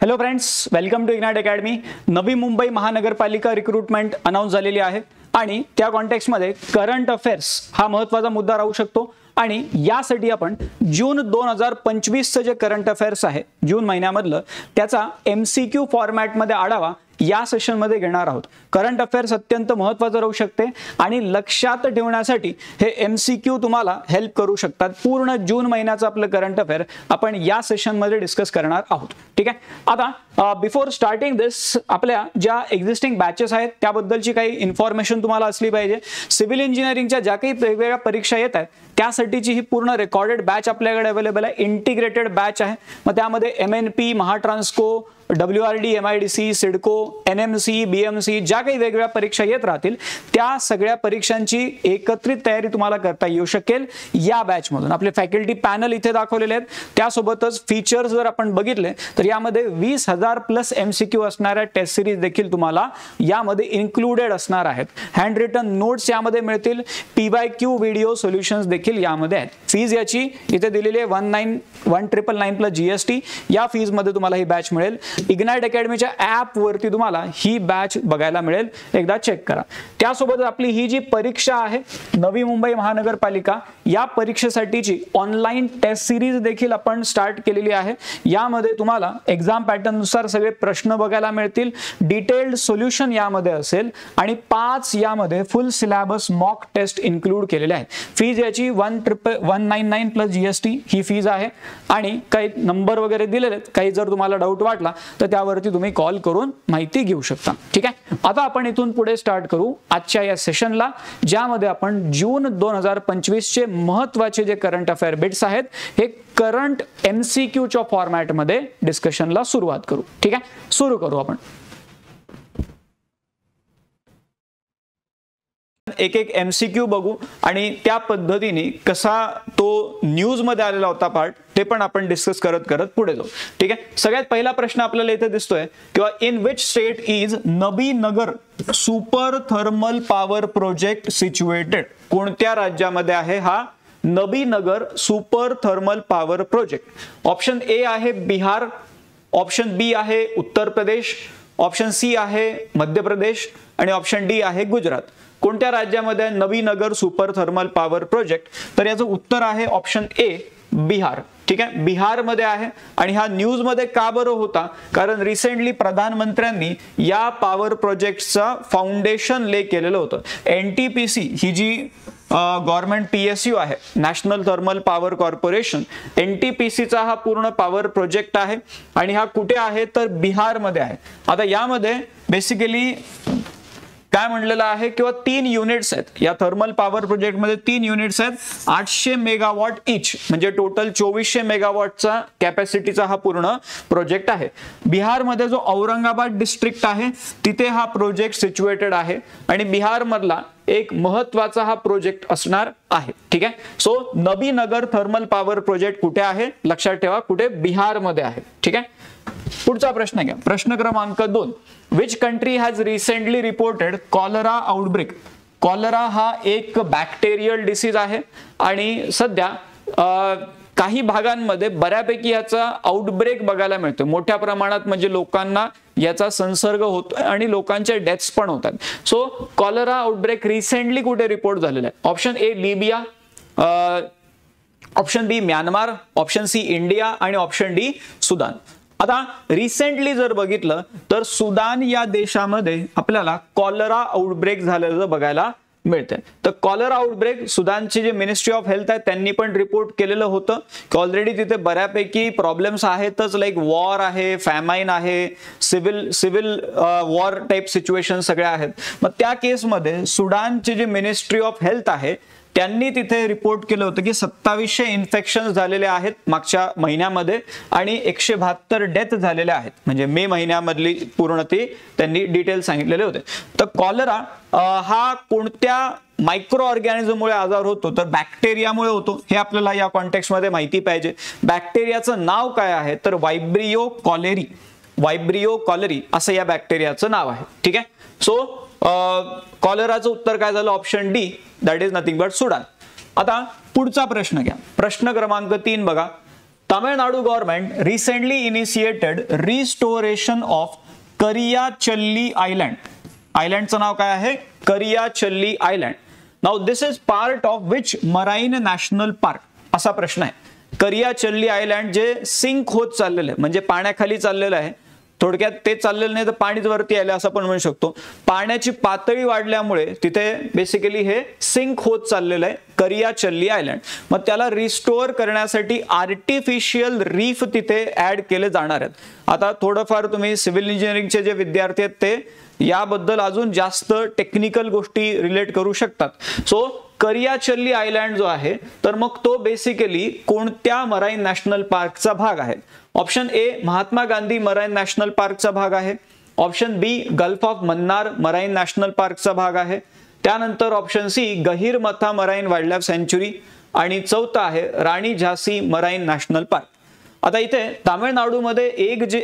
Hello friends, welcome to Ignite Academy. Navi Mumbai महानगरपालिका recruitment announce झालेली आहे आणि त्या कॉन्टेक्स्टमध्ये करंट अफेअर्स हा महत्त्वाचा मुद्दा राहू शकतो आणि यासाठी आपण जून 2025 चे जे करंट अफेअर्स आहे जून महिन्यामधलं त्याचा MCQ फॉर्मॅटमध्ये आढावा या सेशनमध्ये घेणार आहोत। करंट अफेअर्स अत्यंत महत्त्वाचं राहू शकते आणि लक्षात ठेवण्यासाठी हे MCQ तुम्हाला हेल्प करू शकतात। पूर्ण जून महिन्याचं आपलं करंट अफेअर आपण या सेशनमध्ये डिस्कस करणार आहोत। ठीक आहे, आता बिफोर स्टार्टिंग दिस आपल्या ज्या एक्झिस्टिंग बॅचेस आहेत त्याबद्दलची काही इन्फॉर्मेशन तुम्हाला असली पाहिजे। सिव्हिल इंजिनिअरिंगच्या ज्या काही वेगवेगळ्या परीक्षा येत आहेत त्यासाठीची ही पूर्ण रेकॉर्डेड बॅच आपल्याकडे अवेलेबल आहे। इंटिग्रेटेड बॅच आहे, मग त्यामध्ये MNP, Mahatransco, WRD, MIDC, CIDCO, NMC, BMC ज्या काही वेगवेगळ्या परीक्षा येत राहतील त्या सगळ्या परीक्षांची एकत्रित तयारी तुम्हाला करता येऊ शकेल या बॅच मधून। आपले फॅकल्टी पॅनल इथे दाखवलेले आहेत, त्यासोबतच फीचर्स जर आपण बघितले तर यामध्ये 20,000 प्लस MCQ असणाऱ्या टेस्ट सिरीज देखील तुम्हाला यामध्ये इन्क्लुडेड असणार आहेत। हँड रिटन नोट्स यामध्ये मिळतील, PYQ व्हिडिओ सोल्युशन्स देखील यामध्ये आहेत। फीज याची इथे दिलेली आहे 19,999 प्लस GST या फीज मध्ये तुम्हाला ही बॅच मिळेल। इग्नाइट अकॅडमीच्या ॲप वरती तुम्हाला ही बॅच बघायला मिळेल, एकदा चेक करा। त्यासोबत आपली ही जी परीक्षा आहे नवी मुंबई महानगरपालिका या परीक्षेसाठीची ऑनलाइन टेस्ट सिरीज देखील आपण स्टार्ट केलेली आहे। यामध्ये तुम्हाला एग्जाम पॅटर्न नुसार सगळे प्रश्न बघायला मिळतील, डिटेल्ड सोल्युशन यामध्ये असेल आणि 5 यामध्ये full syllabus mock test include केलेले आहेत। फीज याची 1,199 प्लस GST ही फीज आहे आणि काही नंबर वगैरे दिलेले आहेत, काही जर तुम्हाला डाऊट वाटला तर त्यावरती तुम्ही कॉल करून माहिती घेऊ शकता। ठीक आहे, आता आपण इथून पुढे स्टार्ट करू आजच्या या सेशनला, ज्यामध्ये आपण जून 2025 चे महत्त्वाचे जे करंट अफेअर बिट्स आहेत हे करंट MCQ च्या फॉर्मॅटमध्ये डिस्कशनला सुरुवात करू। ठीक आहे, सुरू करू आपण। एक एक MCQ बघू आणि त्या पद्धतीने कसा तो न्यूज मध्ये आलेला होता पार्ट ते पण आपण डिस्कस करत करत पुढे जाऊ। ठीक आहे, सगळ्यात पहिला प्रश्न आपल्याला इथे दिसतोय किंवा in which state is Nabinagar super thermal power project situated? कोणत्या राज्यामध्ये आहे हा Nabinagar super thermal power project? Option A आहे बिहार, ऑप्शन बी आहे उत्तर प्रदेश, ऑप्शन सी आहे मध्य प्रदेश आणि ऑप्शन डी आहे गुजरात। कोणत्या राज्यामध्ये Nabinagar super thermal power project? तर याचं उत्तर आहे ऑप्शन ए बिहार। ठीक आहे, बिहार मध्ये आहे आणि हा न्यूज मध्ये का बरं होता? कारण रिसेंटली प्रधानमंत्र्यांनी या पॉवर प्रोजेक्टचा फाउंडेशन ले केलेलं होतं। NTPC ही जी गव्हर्नमेंट PSU आहे, national thermal power corporation, NTPC चा हा पूर्ण पॉवर प्रोजेक्ट आहे आणि हा कुठे आहे तर बिहार मध्ये आहे। आता यामध्ये बेसिकली काय म्हणलेलं आहे किंवा 3 युनिट्स आहेत या थर्मल पॉवर प्रोजेक्ट मध्ये। 3 युनिट्स आहेत, 800 मेगावॉट इच, म्हणजे टोटल 2400 मेगावॉटचा कॅपॅसिटीचा हा पूर्ण प्रोजेक्ट आहे। बिहार मध्ये जो औरंगाबाद डिस्ट्रिक्ट आहे तिथे हा प्रोजेक्ट सिच्युएटेड आहे आणि बिहार मधला एक महत्त्वाचा हा प्रोजेक्ट असणार आहे। ठीक आहे, so Nabinagar thermal power project कुठे आहे लक्षात ठेवा, कुठे? बिहार मध्ये आहे। ठीक आहे, पुढचा प्रश्न घ्या, प्रश्न क्रमांक 2। Which country has recently reported cholera outbreak? Cholera हा एक बॅक्टेरियल डिसीज आहे आणि सध्या काही भागांमध्ये बऱ्यापैकी याचा आउटब्रेक बघायला मिळतो मोठ्या प्रमाणात, म्हणजे लोकांना याचा संसर्ग होतो आणि लोकांचे डेथ्स पण होतात। सो कॉलरा आउटब्रेक रिसेंटली कुठे रिपोर्ट झालेला आहे? Option A Libya, option B Myanmar, option C India आणि ऑप्शन डी सुदान। आता रिसेंटली जर बघितलं तर सुदान या देशामध्ये आपल्याला कॉलरा आउटब्रेक झालेलं बघायला मिळते। तर कॉलरा आउटब्रेक सुदानची जे मिनिस्ट्री ऑफ हेल्थ आहे त्यांनी पण रिपोर्ट केलेलं होतं की ऑलरेडी तिथे बऱ्यापैकी प्रॉब्लेम्स आहेतच, लाईक वॉर आहे, फॅमाईन आहे, सिव्हिल वॉर टाइप सिच्युएशन सगळ्या आहेत। मग त्या केसमध्ये सुदानची जी मिनिस्ट्री ऑफ हेल्थ आहे त्यांनी तिथे रिपोर्ट केलं होतं की 2700 इन्फेक्शन झालेले आहेत मागच्या महिन्यामध्ये आणि 172 डेथ झालेले आहेत, म्हणजे मे महिन्यामधली पूर्ण ती त्यांनी डिटेल सांगितलेले होते। तर कॉलरा हा कोणत्या मायक्रो ऑर्गॅनिझममुळे आजार होतो? तर बॅक्टेरियामुळे होतो, हे आपल्याला या कॉन्टेक्स्टमध्ये माहिती पाहिजे। बॅक्टेरियाचं नाव काय आहे तर वायब्रियो कॉलेरी, वायब्रियो कॉलेरी असं या बॅक्टेरियाचं नाव आहे। ठीक आहे, सो कॉलराचं उत्तर काय झालं? Option D, that is nothing but Sudan. आता पुढचा प्रश्न घ्या, प्रश्न क्रमांक 3 बघा। Tamil Nadu government recently initiated restoration of Kariyachalli island. आयलँडचं नाव काय आहे? Kariyachalli island. Now this is part of which marine national park, असा प्रश्न आहे. करियाचल्ली आयलँड जे सिंक होत चाललेलं आहे, म्हणजे पाण्याखाली चाललेलं आहे. थोडक्यात ते चाललेलं नाही तर पाणीच वरती आलं असं आपण म्हणू शकतो. पाण्याची पातळी वाढल्यामुळे तिथे बेसिकली हे सिंक होत चाललेलं आहे करियाचल्ली आयलँड. मग त्याला रिस्टोअर करण्यासाठी आर्टिफिशियल रीफ तिथे ऍड केले जाणार आहेत. आता थोडंफार तुम्ही सिव्हिल इंजिनिअरिंगचे जे विद्यार्थी आहेत ते याबद्दल अजून जास्त टेक्निकल गोष्टी रिलेट करू शकतात. सो करियाचल्ली आयलँड जो आहे तर मग तो बेसिकली कोणत्या मराईन नॅशनल पार्कचा भाग आहे? Option A Mahatma Gandhi marine national पार्कचा भाग आहे. Option B gulf of Mannar marine national पार्कचा भाग आहे. त्यानंतर option C Gahirmatha marine wildlife सँच्युरी आणि चौथा आहे राणी झाशी मराईन नॅशनल पार्क. आता इथे तामिळनाडूमध्ये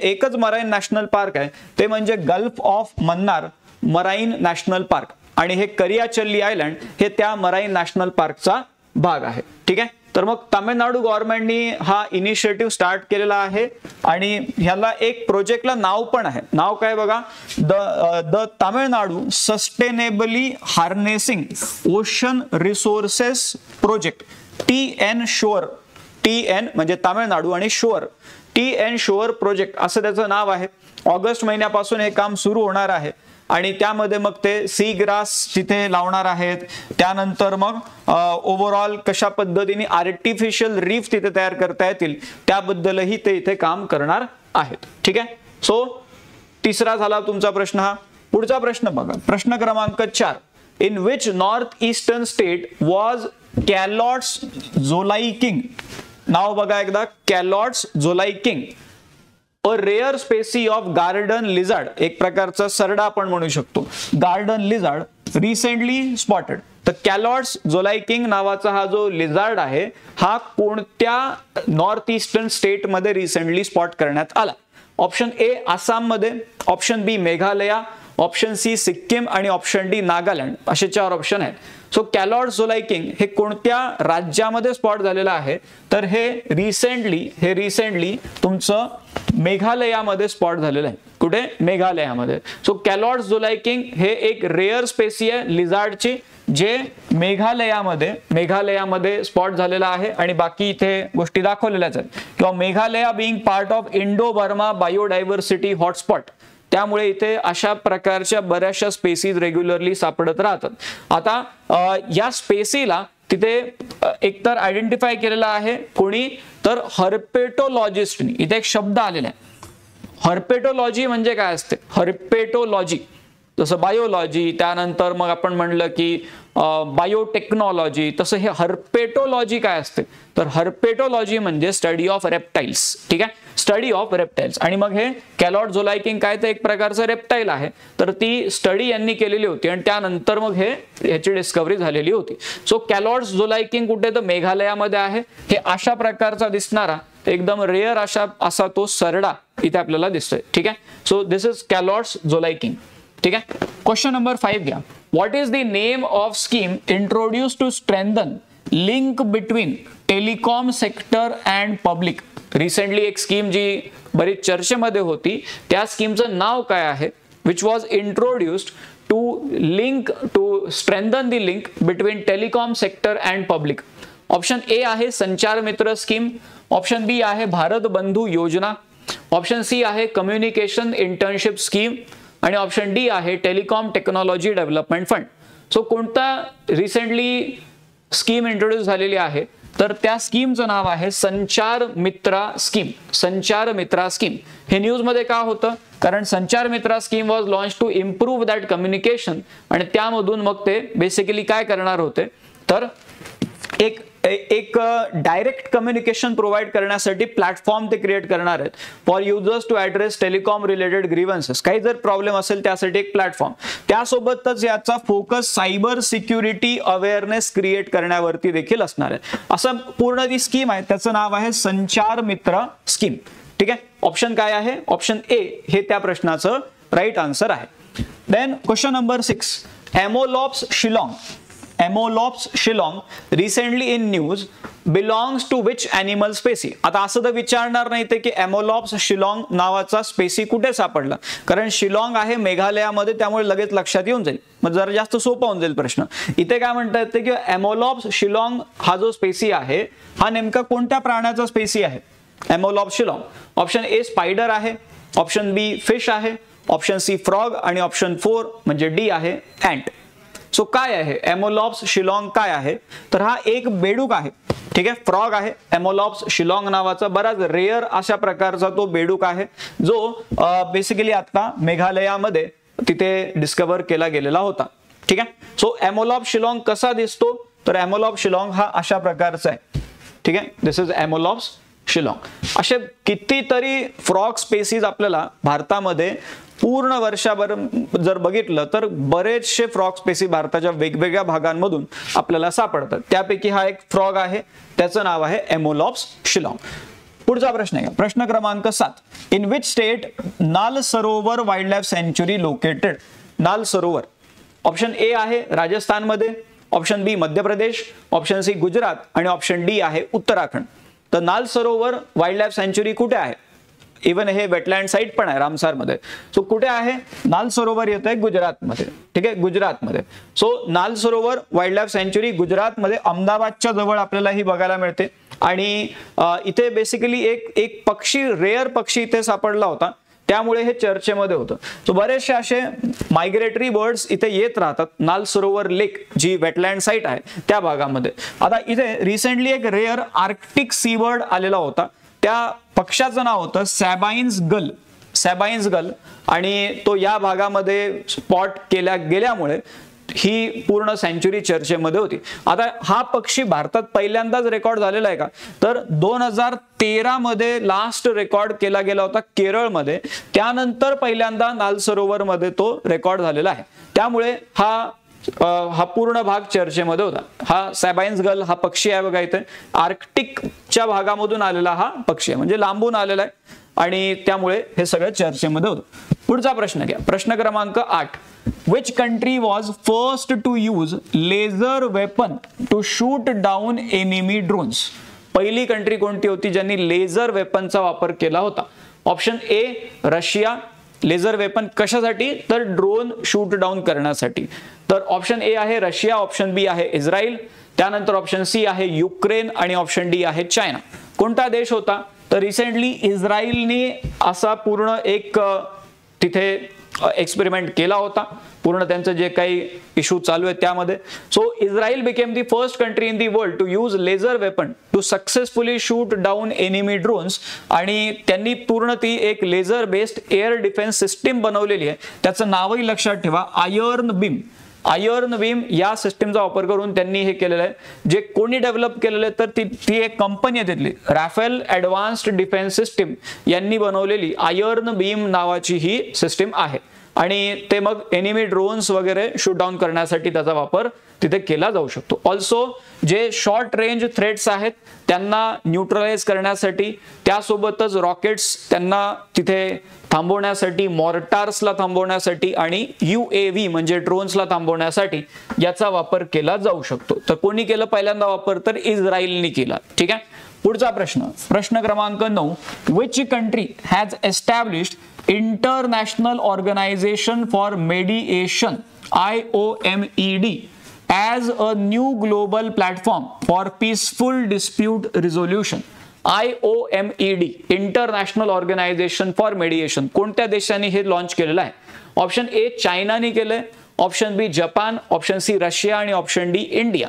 एकच मराईन नॅशनल पार्क आहे, ते म्हणजे gulf of Mannar marine national park आणि हे करियाचल्ली आयलँड हे त्या मराईन नॅशनल पार्कचा भाग आहे. ठीक आहे. तर मग तामिळनाडू गव्हर्नमेंटनी हा इनिशिएटिव्ह स्टार्ट केलेला आहे आणि ह्याला एक प्रोजेक्टला नाव पण आहे. नाव काय बघा, the Tamil Nadu sustainably harnessing ocean resources project, TN shore. TN म्हणजे तामिळनाडू आणि शोअर, TN शोअर प्रोजेक्ट असं त्याचं नाव आहे. ऑगस्ट महिन्यापासून हे काम सुरू होणार आहे आणि त्यामध्ये मग ते सी ग्रास जिथे लावणार आहेत, त्यानंतर मग ओव्हरऑल कशा पद्धतीने आर्टिफिशियल रीफ तिथे तयार करता येतील त्याबद्दलही ते इथे काम करणार आहेत. ठीक आहे. सो तिसरा झाला तुमचा प्रश्न हा. पुढचा प्रश्न बघा, प्रश्न क्रमांक 4. In which north eastern state was Calotes zolaiking. नाव बघा एकदा, Calotes zolaiking, a rare species of garden lizard, एक प्रकारचा सरडा आपण म्हणू शकतो, गार्डन लिझार्ड, रिसेंटली स्पॉटेड. तर कॅलॉट्स झोलाइकिंग नावाचा हा जो लिझार्ड आहे हा कोणत्या नॉर्थ ईस्टर्न स्टेट मध्ये रिसेंटली स्पॉट करण्यात आला? ऑप्शन ए आसाम मध्ये, ऑप्शन बी मेघालया, ऑप्शन सी सिक्कीम आणि ऑप्शन डी नागालँड, असे 4 ऑप्शन आहेत. सो कॅलॉट्स झोलाइकिंग हे कोणत्या राज्यामध्ये स्पॉट झालेलं आहे? तर हे रिसेंटली तुमचं मेघालयामध्ये स्पॉट झालेलं आहे. कुठे? मेघालयामध्ये. सो कॅलॉट्स झोलाइकिंग हे एक रेअर स्पेसी आहे लिझार्डची, जे मेघालयामध्ये स्पॉट झालेला आहे आणि बाकी इथे गोष्टी दाखवलेल्याच आहेत. किंवा Meghalaya being part of Indo Burma biodiversity hotspot, त्यामुळे इथे अशा प्रकारच्या बऱ्याचशा स्पेसीज रेग्युलरली सापडत राहतात. आता या स्पेसीला तिथे एकतर आयडेंटिफाय केलेला आहे कोणी, तर हर्पेटोलॉजिस्टनी. इथे एक शब्द आलेला आहे, हर्पेटोलॉजी म्हणजे काय असते? हर्पेटोलॉजी जसं बायोलॉजी, त्यानंतर मग आपण म्हणलं की बायोटेक्नॉलॉजी, तसं हे हर्पेटोलॉजी काय असते? तर हर्पेटोलॉजी म्हणजे स्टडी ऑफ रेप्टाइल्स. ठीक आहे, स्टडी ऑफ रेप्टाइल्स. आणि मग हे कॅलॉट झोलाइकिंग काय, तर एक प्रकारचं रेप्टाइल आहे, तर ती स्टडी यांनी केलेली होती आणि त्यानंतर मग ह्याची डिस्कव्हरी झालेली होती. सो कॅलॉट झोलाइकिंग कुठे? तर मेघालयामध्ये आहे. हे अशा प्रकारचा दिसणारा एकदम रेअर असा तो सरडा इथे आपल्याला दिसतोय. ठीक आहे. So this is Calotes zolaiking. ठीक आहे. क्वेश्चन नंबर 5 घ्या. What is the name of scheme introduce to strengthen link between telecom sector and public? Recently एक स्कीम जी बरीच चर्चेमध्ये होती, त्या स्कीमचं नाव काय आहे? Which was introduced to strengthen the link between telecom sector and public. Option A आहे संचार मित्र स्कीम, ऑप्शन बी आहे भारत बंधू योजना, ऑप्शन सी आहे कम्युनिकेशन इंटर्नशिप स्कीम आणि ऑप्शन डी आहे telecom technology development fund. So कोणता रिसेंटली स्कीम इंट्रोड्यूस झालेली आहे? तर त्या स्कीमचं नाव आहे संचार मित्रा स्कीम. संचार मित्रा स्कीम हे न्यूज मध्ये का होतं? कारण Sanchar Mitra scheme was launch to improve that communication आणि त्यामधून मग ते बेसिकली काय करणार होते, तर एक डायरेक्ट कम्युनिकेशन प्रोव्हाइड करण्यासाठी प्लॅटफॉर्म ते क्रिएट करणार आहेत for users to address telecom related grievances. काही जर प्रॉब्लेम असेल त्यासाठी एक प्लॅटफॉर्म. त्यासोबतच याचा focus cyber security awareness create करण्यावरती देखील असणार आहे. असं पूर्ण जी स्कीम आहे त्याचं नाव आहे संचार मित्र स्कीम. ठीक आहे. ऑप्शन काय आहे? ऑप्शन ए हे त्या प्रश्नाचं राईट आन्सर आहे. Then question number 6. Amolops Shillong recently in news belongs to which animal species. आता असं तर विचारणार नाही ते की एमोलॉप्स शिलाँग नावाचा स्पेसी कुठे सापडला, कारण शिलाँग आहे मेघालयामध्ये, त्यामुळे लगेच लक्षात येऊन जाईल, मग जरा जास्त सोपा होऊन जाईल प्रश्न. इथे काय म्हणता येते की एमोलॉप्स शिलाँग हा जो स्पेसी आहे हा नेमका कोणत्या प्राण्याचा स्पेसी आहे. एमोलॉप्स शिलाँग. ऑप्शन ए स्पायडर आहे, ऑप्शन बी फिश आहे, ऑप्शन सी फ्रॉग आणि ऑप्शन 4 म्हणजे डी आहे अँट. सो काय आहे एमोलॉप्स शिलाँग काय आहे, तर हा एक बेडूक आहे. ठीक आहे, फ्रॉग आहे. एमोलॉप्स शिलाँग नावाचा बराच रेअर अशा प्रकारचा तो बेडूक आहे जो बेसिकली आता मेघालयामध्ये तिथे डिस्कवर केला गेलेला होता. ठीक आहे, सो एमोलॉप्स शिलाँग कसा दिसतो, तर एमोलॉप्स शिलाँग हा अशा प्रकारचा आहे. ठीक आहे, दिस इज एमोलॉप्स शिलाँग. असे कितीतरी फ्रॉग स्पेसीज आपल्याला भारतामध्ये पूर्ण वर्षभर जर बघितलं तर बरेचसे फ्रॉग स्पेसी भारताच्या वेगवेगळ्या भागांमधून आपल्याला सापडतात. त्यापैकी हा एक फ्रॉग आहे, त्याचं नाव आहे एमोलॉप्स शिलाँग. पुढचा प्रश्न आहे प्रश्न क्रमांक 7. In which state Nal Sarovar wild life सँच्युरी located. Nal Sarovar option A आहे राजस्थानमध्ये, ऑप्शन बी मध्य प्रदेश, ऑप्शन सी गुजरात आणि ऑप्शन डी आहे उत्तराखंड. तर नाल सरोवर वाईल्ड लाईफ सँच्युरी कुठे आहे, इवन हे वेटलँड साईट पण आहे रामसारमध्ये. सो कुठे आहे, नाल सरोवर येत आहे गुजरातमध्ये. ठीक आहे, गुजरातमध्ये. सो नाल सरोवर वाईल्ड लाईफ सँच्युरी गुजरातमध्ये अहमदाबादच्या जवळ आपल्याला ही बघायला मिळते. आणि इथे बेसिकली एक पक्षी, रेअर पक्षी इथे सापडला होता, त्यामुळे हे चर्चेमध्ये होतं. सो बरेचसे असे मायग्रेटरी बर्ड्स इथे येत राहतात नाल सरोवर लेक जी वेटलँड साईट आहे त्या भागामध्ये. आता इथे रिसेंटली एक रेअर आर्क्टिक सी बर्ड आलेला होता, त्या पक्षाचं नाव होतं सॅबाइन्स गल. सॅबाइन्स गल, आणि तो या भागामध्ये स्पॉट केल्या गेल्यामुळे ही पूर्ण सँच्युरी चर्चेमध्ये होती. आता हा पक्षी भारतात पहिल्यांदाच रेकॉर्ड झालेला आहे का, तर 2013 मध्ये लास्ट रेकॉर्ड केला गेला होता केरळमध्ये, त्यानंतर पहिल्यांदा नाल सरोवर मध्ये तो रेकॉर्ड झालेला आहे. त्यामुळे हा पूर्ण भाग चर्चेमध्ये होता. हा सॅबाइन्स गल हा पक्षी आहे बघा, इथे आर्क्टिकच्या भागामधून आलेला हा पक्षी आहे, म्हणजे लांबून आलेला आहे, आणि त्यामुळे हे सगळं चर्चेमध्ये होतं. पुढचा प्रश्न घ्या, प्रश्न क्रमांक 8. Which country was first to use laser weapon to shoot down enemy drones? पहिली कंट्री कोणती होती ज्यांनी लेझर वेपनचा वापर केला होता. Option A Russia. Laser weapon कशासाठी, तर ड्रोन शूट डाऊन करण्यासाठी. तर ऑप्शन ए आहे रशिया, ऑप्शन बी आहे इस्रायल, त्यानंतर ऑप्शन सी आहे युक्रेन आणि ऑप्शन डी आहे चायना. कोणता देश होता, तर रिसेंटली इस्रायलने असा पूर्ण एक तिथे एक्सपेरिमेंट केला होता, पूर्ण त्यांचं जे काही इश्यू चालू आहे त्यामध्ये. So Israel became the first country in the world to use laser weapon to successfully shoot down enemy drones. आणि त्यांनी पूर्ण ती एक laser based air defence system बनवलेली आहे, त्याचं नावही लक्षात ठेवा, आयर्न बीम. आयर्न बीम या सिस्टीमचा वापर करून त्यांनी हे केलेलं आहे. जे कोणी डेव्हलप केलेलं आहे, तर ती एक कंपनी आहे तिथली, राफेल ॲडव्हान्स्ड डिफेन्स सिस्टीम यांनी बनवलेली आयर्न बीम नावाची ही सिस्टीम आहे. आणि ते मग एनिमी ड्रोन्स वगैरे शूट डाऊन करण्यासाठी त्याचा वापर तिथे केला जाऊ शकतो. ऑल्सो जे शॉर्ट रेंज थ्रेट्स आहेत त्यांना न्यूट्रलाइज करण्यासाठी, त्यासोबतच रॉकेट्स त्यांना तिथे थांबवण्यासाठी, मॉर्टार्सला थांबवण्यासाठी आणि UAV म्हणजे ड्रोन्सला थांबवण्यासाठी याचा वापर केला जाऊ शकतो. तर कोणी केलं पहिल्यांदा वापर, तर इस्रायलने केला. ठीक आहे, पुढचा प्रश्न, प्रश्न क्रमांक 9. Which country has established international organisation for mediation IOMED as a new global platform for peaceful dispute resolution. IOMED international organisation for mediation कोणत्या देशाने हे लॉन्च केलेलं आहे. ऑप्शन ए चायनाने केलंय, ऑप्शन बी जपान, ऑप्शन सी रशिया आणि ऑप्शन डी इंडिया.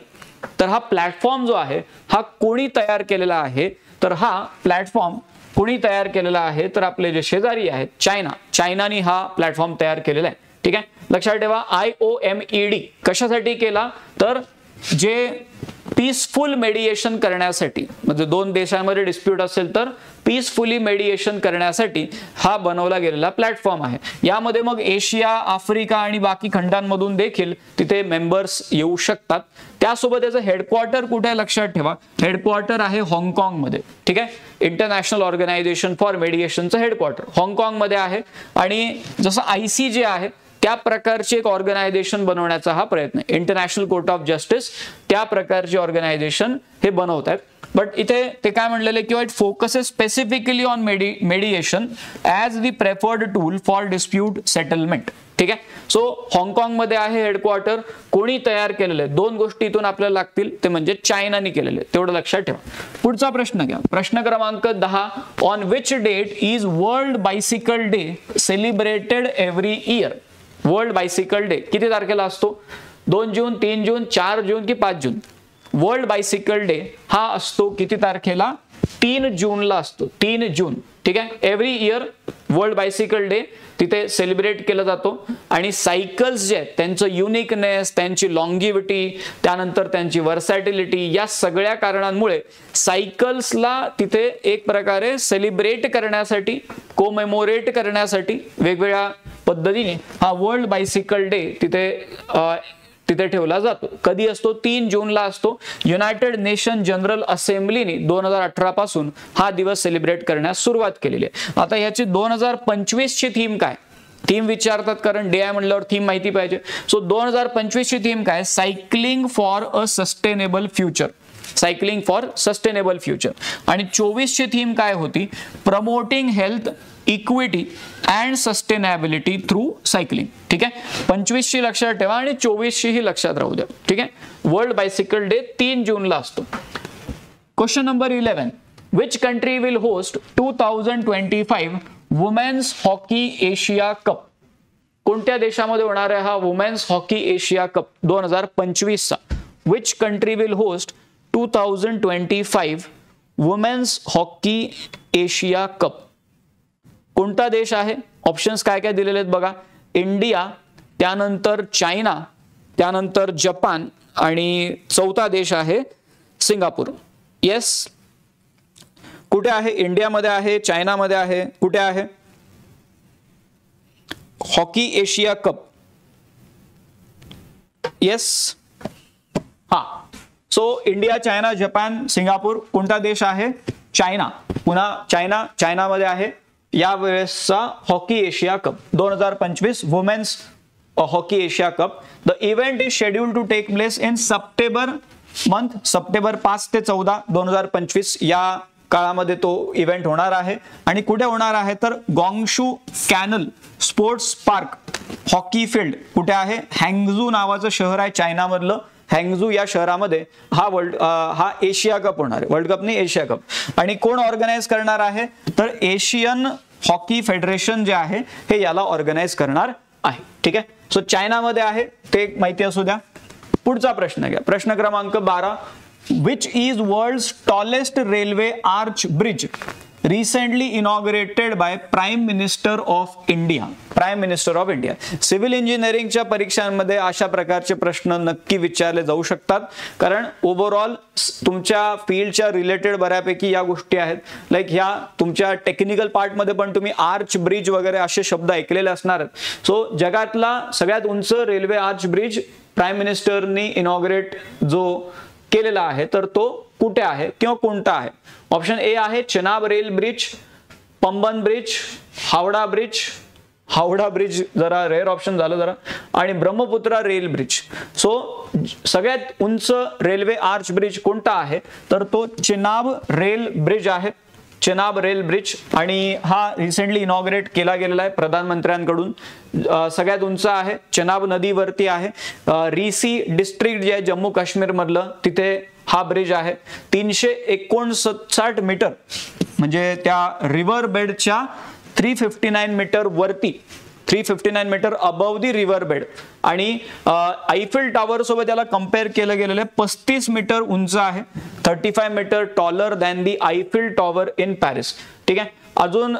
तर हा platform जो आहे हा कोणी तयार केलेला आहे, तर हा प्लॅटफॉर्म कोणी तयार केलेला आहे, तर आपले जे शेजारी आहेत चायनाने हा प्लॅटफॉर्म तयार केलेला आहे. ठीक आहे, लक्षात ठेवा IOMED कशासाठी केला, तर जे पीसफुल मेडिएशन करण्यासाठी, म्हणजे दोन देशांमध्ये डिस्प्यूट असेल तर पीसफुली मेडिएशन करण्यासाठी हा बनवला गेलेला प्लॅटफॉर्म आहे. यामध्ये मग एशिया, आफ्रिका आणि बाकी खंडांमधून देखील तिथे मेंबर्स येऊ शकतात. त्यासोबत त्याचं हेडक्वार्टर कुठे आहे लक्षात ठेवा, हेडक्वार्टर आहे हाँगकाँग मध्ये. ठीक आहे, इंटरनॅशनल ऑर्गनायझेशन फॉर मेडिएशनचं हेडक्वार्टर हाँगकाँग मध्ये आहे. आणि जसं ICJ आहे त्या प्रकारची एक ऑर्गनायझेशन बनवण्याचा हा प्रयत्न आहे. इंटरनॅशनल कोर्ट ऑफ जस्टिस त्या प्रकारची ऑर्गनायझेशन हे बनवत आहेत. बट इथे ते काय म्हणलेले किंवा it focuses specifically on मेडिएशन as the preferred tool for dispute settlement. ठीक आहे. सो हाँगकाँग मध्ये आहे हेडक्वार्टर. कोणी तयार केलेले, दोन गोष्टी इथून आपल्याला लागतील, ते म्हणजे चायनाने केलेले, तेवढं लक्षात ठेवा. पुढचा प्रश्न घ्या. प्रश्न क्रमांक 10. On which date is world bicycle day celebrated every year? World bicycle day किती तारखेला असतो? 2 जून, 3 जून, 4 जून की 5 जून? वर्ल्ड बायसिकल डे हा असतो किती तारखेला? 3 जूनला असतो. 3 जून. ठीक आहे. Every year world bicycle day तिथे सेलिब्रेट केला जातो. आणि सायकल्स जे आहेत त्यांचं युनिकनेस, त्यांची लॉंगिव्हिटी, त्यानंतर त्यांची वर्सॅटिलिटी, या सगळ्या कारणांमुळे सायकल्सला तिथे एक प्रकारे सेलिब्रेट करण्यासाठी, कोमेमोरेट करण्यासाठी वेगवेगळ्या पद्धतीने हा वर्ल्ड बायसिकल डे तिथे ठेवला जातो. कधी असतो? 3 जूनला असतो. युनायटेड नेशन जनरल असेंब्लीने 2018 पासून हा दिवस सेलिब्रेट करण्यास सुरुवात केलेली आहे. आता याची 2025 ची थीम काय? थीम विचारतात कारण डे आहे म्हणल्यावर थीम माहिती पाहिजे. सो 2025 ची थीम काय? Cycling for a sustainable future. Cycling for sustainable future. आणि 24 ची थीम काय होती? Promoting health, equity and sustainability through cycling. ठीक आहे. 25 ची लक्षात ठेवा आणि 24 ची ही लक्षात राहू द्या. ठीक आहे. वर्ल्ड बायसिकल डे 3 जूनला असतो. Question number 11. Which country will host 2025 women's hockey Asia cup? कोणत्या देशामध्ये होणार आहे हा वुमेन्स हॉकी एशिया कप 2025 चा? Which country will host 2025 women's hockey Asia cup? कोणता देश आहे? ऑप्शन्स काय काय दिलेले आहेत बघा. इंडिया, त्यानंतर चायना, त्यानंतर जपान आणि चौथा देश आहे सिंगापूर. येस. कुठे आहे? इंडियामध्ये आहे, चायनामध्ये आहे, कुठे आहे? Hockey Asia cup. येस. हा. So India, China, Japan, Singapore. कोणता देश आहे? चायना. पुन्हा चायनामध्ये आहे या वेळेसचा hockey Asia cup 2025 women's hockey Asia cup. The event is scheduled to take place in September month. September 5 ते 14 2025 या काळामध्ये तो इव्हेंट होणार आहे. आणि कुठे होणार आहे तर Gongshu canal sports park hockey field कुठे आहे? हँगझू नावाचं शहर आहे चायनामधलं. हँगझू या शहरामध्ये हा एशिया कप होणार आहे. वर्ल्ड कप नाही, एशिया कप. आणि कोण ऑर्गनाइज करणार आहे तर एशियन हॉकी फेडरेशन जे आहे हे याला ऑर्गनाइज करणार आहे. ठीक आहे. सो चायनामध्ये आहे ते माहिती असू द्या. पुढचा प्रश्न घ्या. प्रश्न क्रमांक 12. Which is world's tallest railway arch bridge recently inaugurated by prime minister of India? Prime minister of India. Civil इंजिनिअरिंगच्या परीक्षांमध्ये अशा प्रकारचे प्रश्न नक्की विचारले जाऊ शकतात कारण ओव्हरऑल तुमच्या फील्डच्या रिलेटेड बऱ्यापैकी या गोष्टी आहेत. लाईक ह्या तुमच्या टेक्निकल पार्टमध्ये पण तुम्ही आर्च ब्रिज वगैरे असे शब्द ऐकलेले असणार आहेत. सो जगातला सगळ्यात उंच रेल्वे आर्च ब्रिज प्राईम मिनिस्टरनी इनॉग्रेट जो केलेला आहे तर तो कुठे आहे किंवा कोणता आहे? ऑप्शन ए आहे Chenab rail bridge, Pamban bridge, Howrah bridge जरा रेअर ऑप्शन झालं जरा, आणि ब्रह्मपुत्रा रेल ब्रिज. सो सगळ्यात उंच रेल्वे आर्च ब्रिज कोणता आहे तर तो चेनाब रेल ब्रिज आहे. Chenab rail bridge. आणि हा रिसेंटली इनॉग्रेट केला गेलेला आहे प्रधानमंत्र्यांकडून. सगळ्यात उंच आहे, चेनाब नदीवरती आहे. रिसी डिस्ट्रिक्ट जे आहे जम्मू काश्मीर मधलं तिथे हा ब्रिज आहे. 359 मीटर म्हणजे त्या रिव्हर बेडच्या 359 मीटर वरती, 359 metre above the river bed. आणि आयफेल टॉवर सोबत याला कम्पेअर केलं गेलेलं आहे. 35 मीटर उंच आहे. 35 metre taller than the Eiffel tower in Paris. ठीक आहे. अजून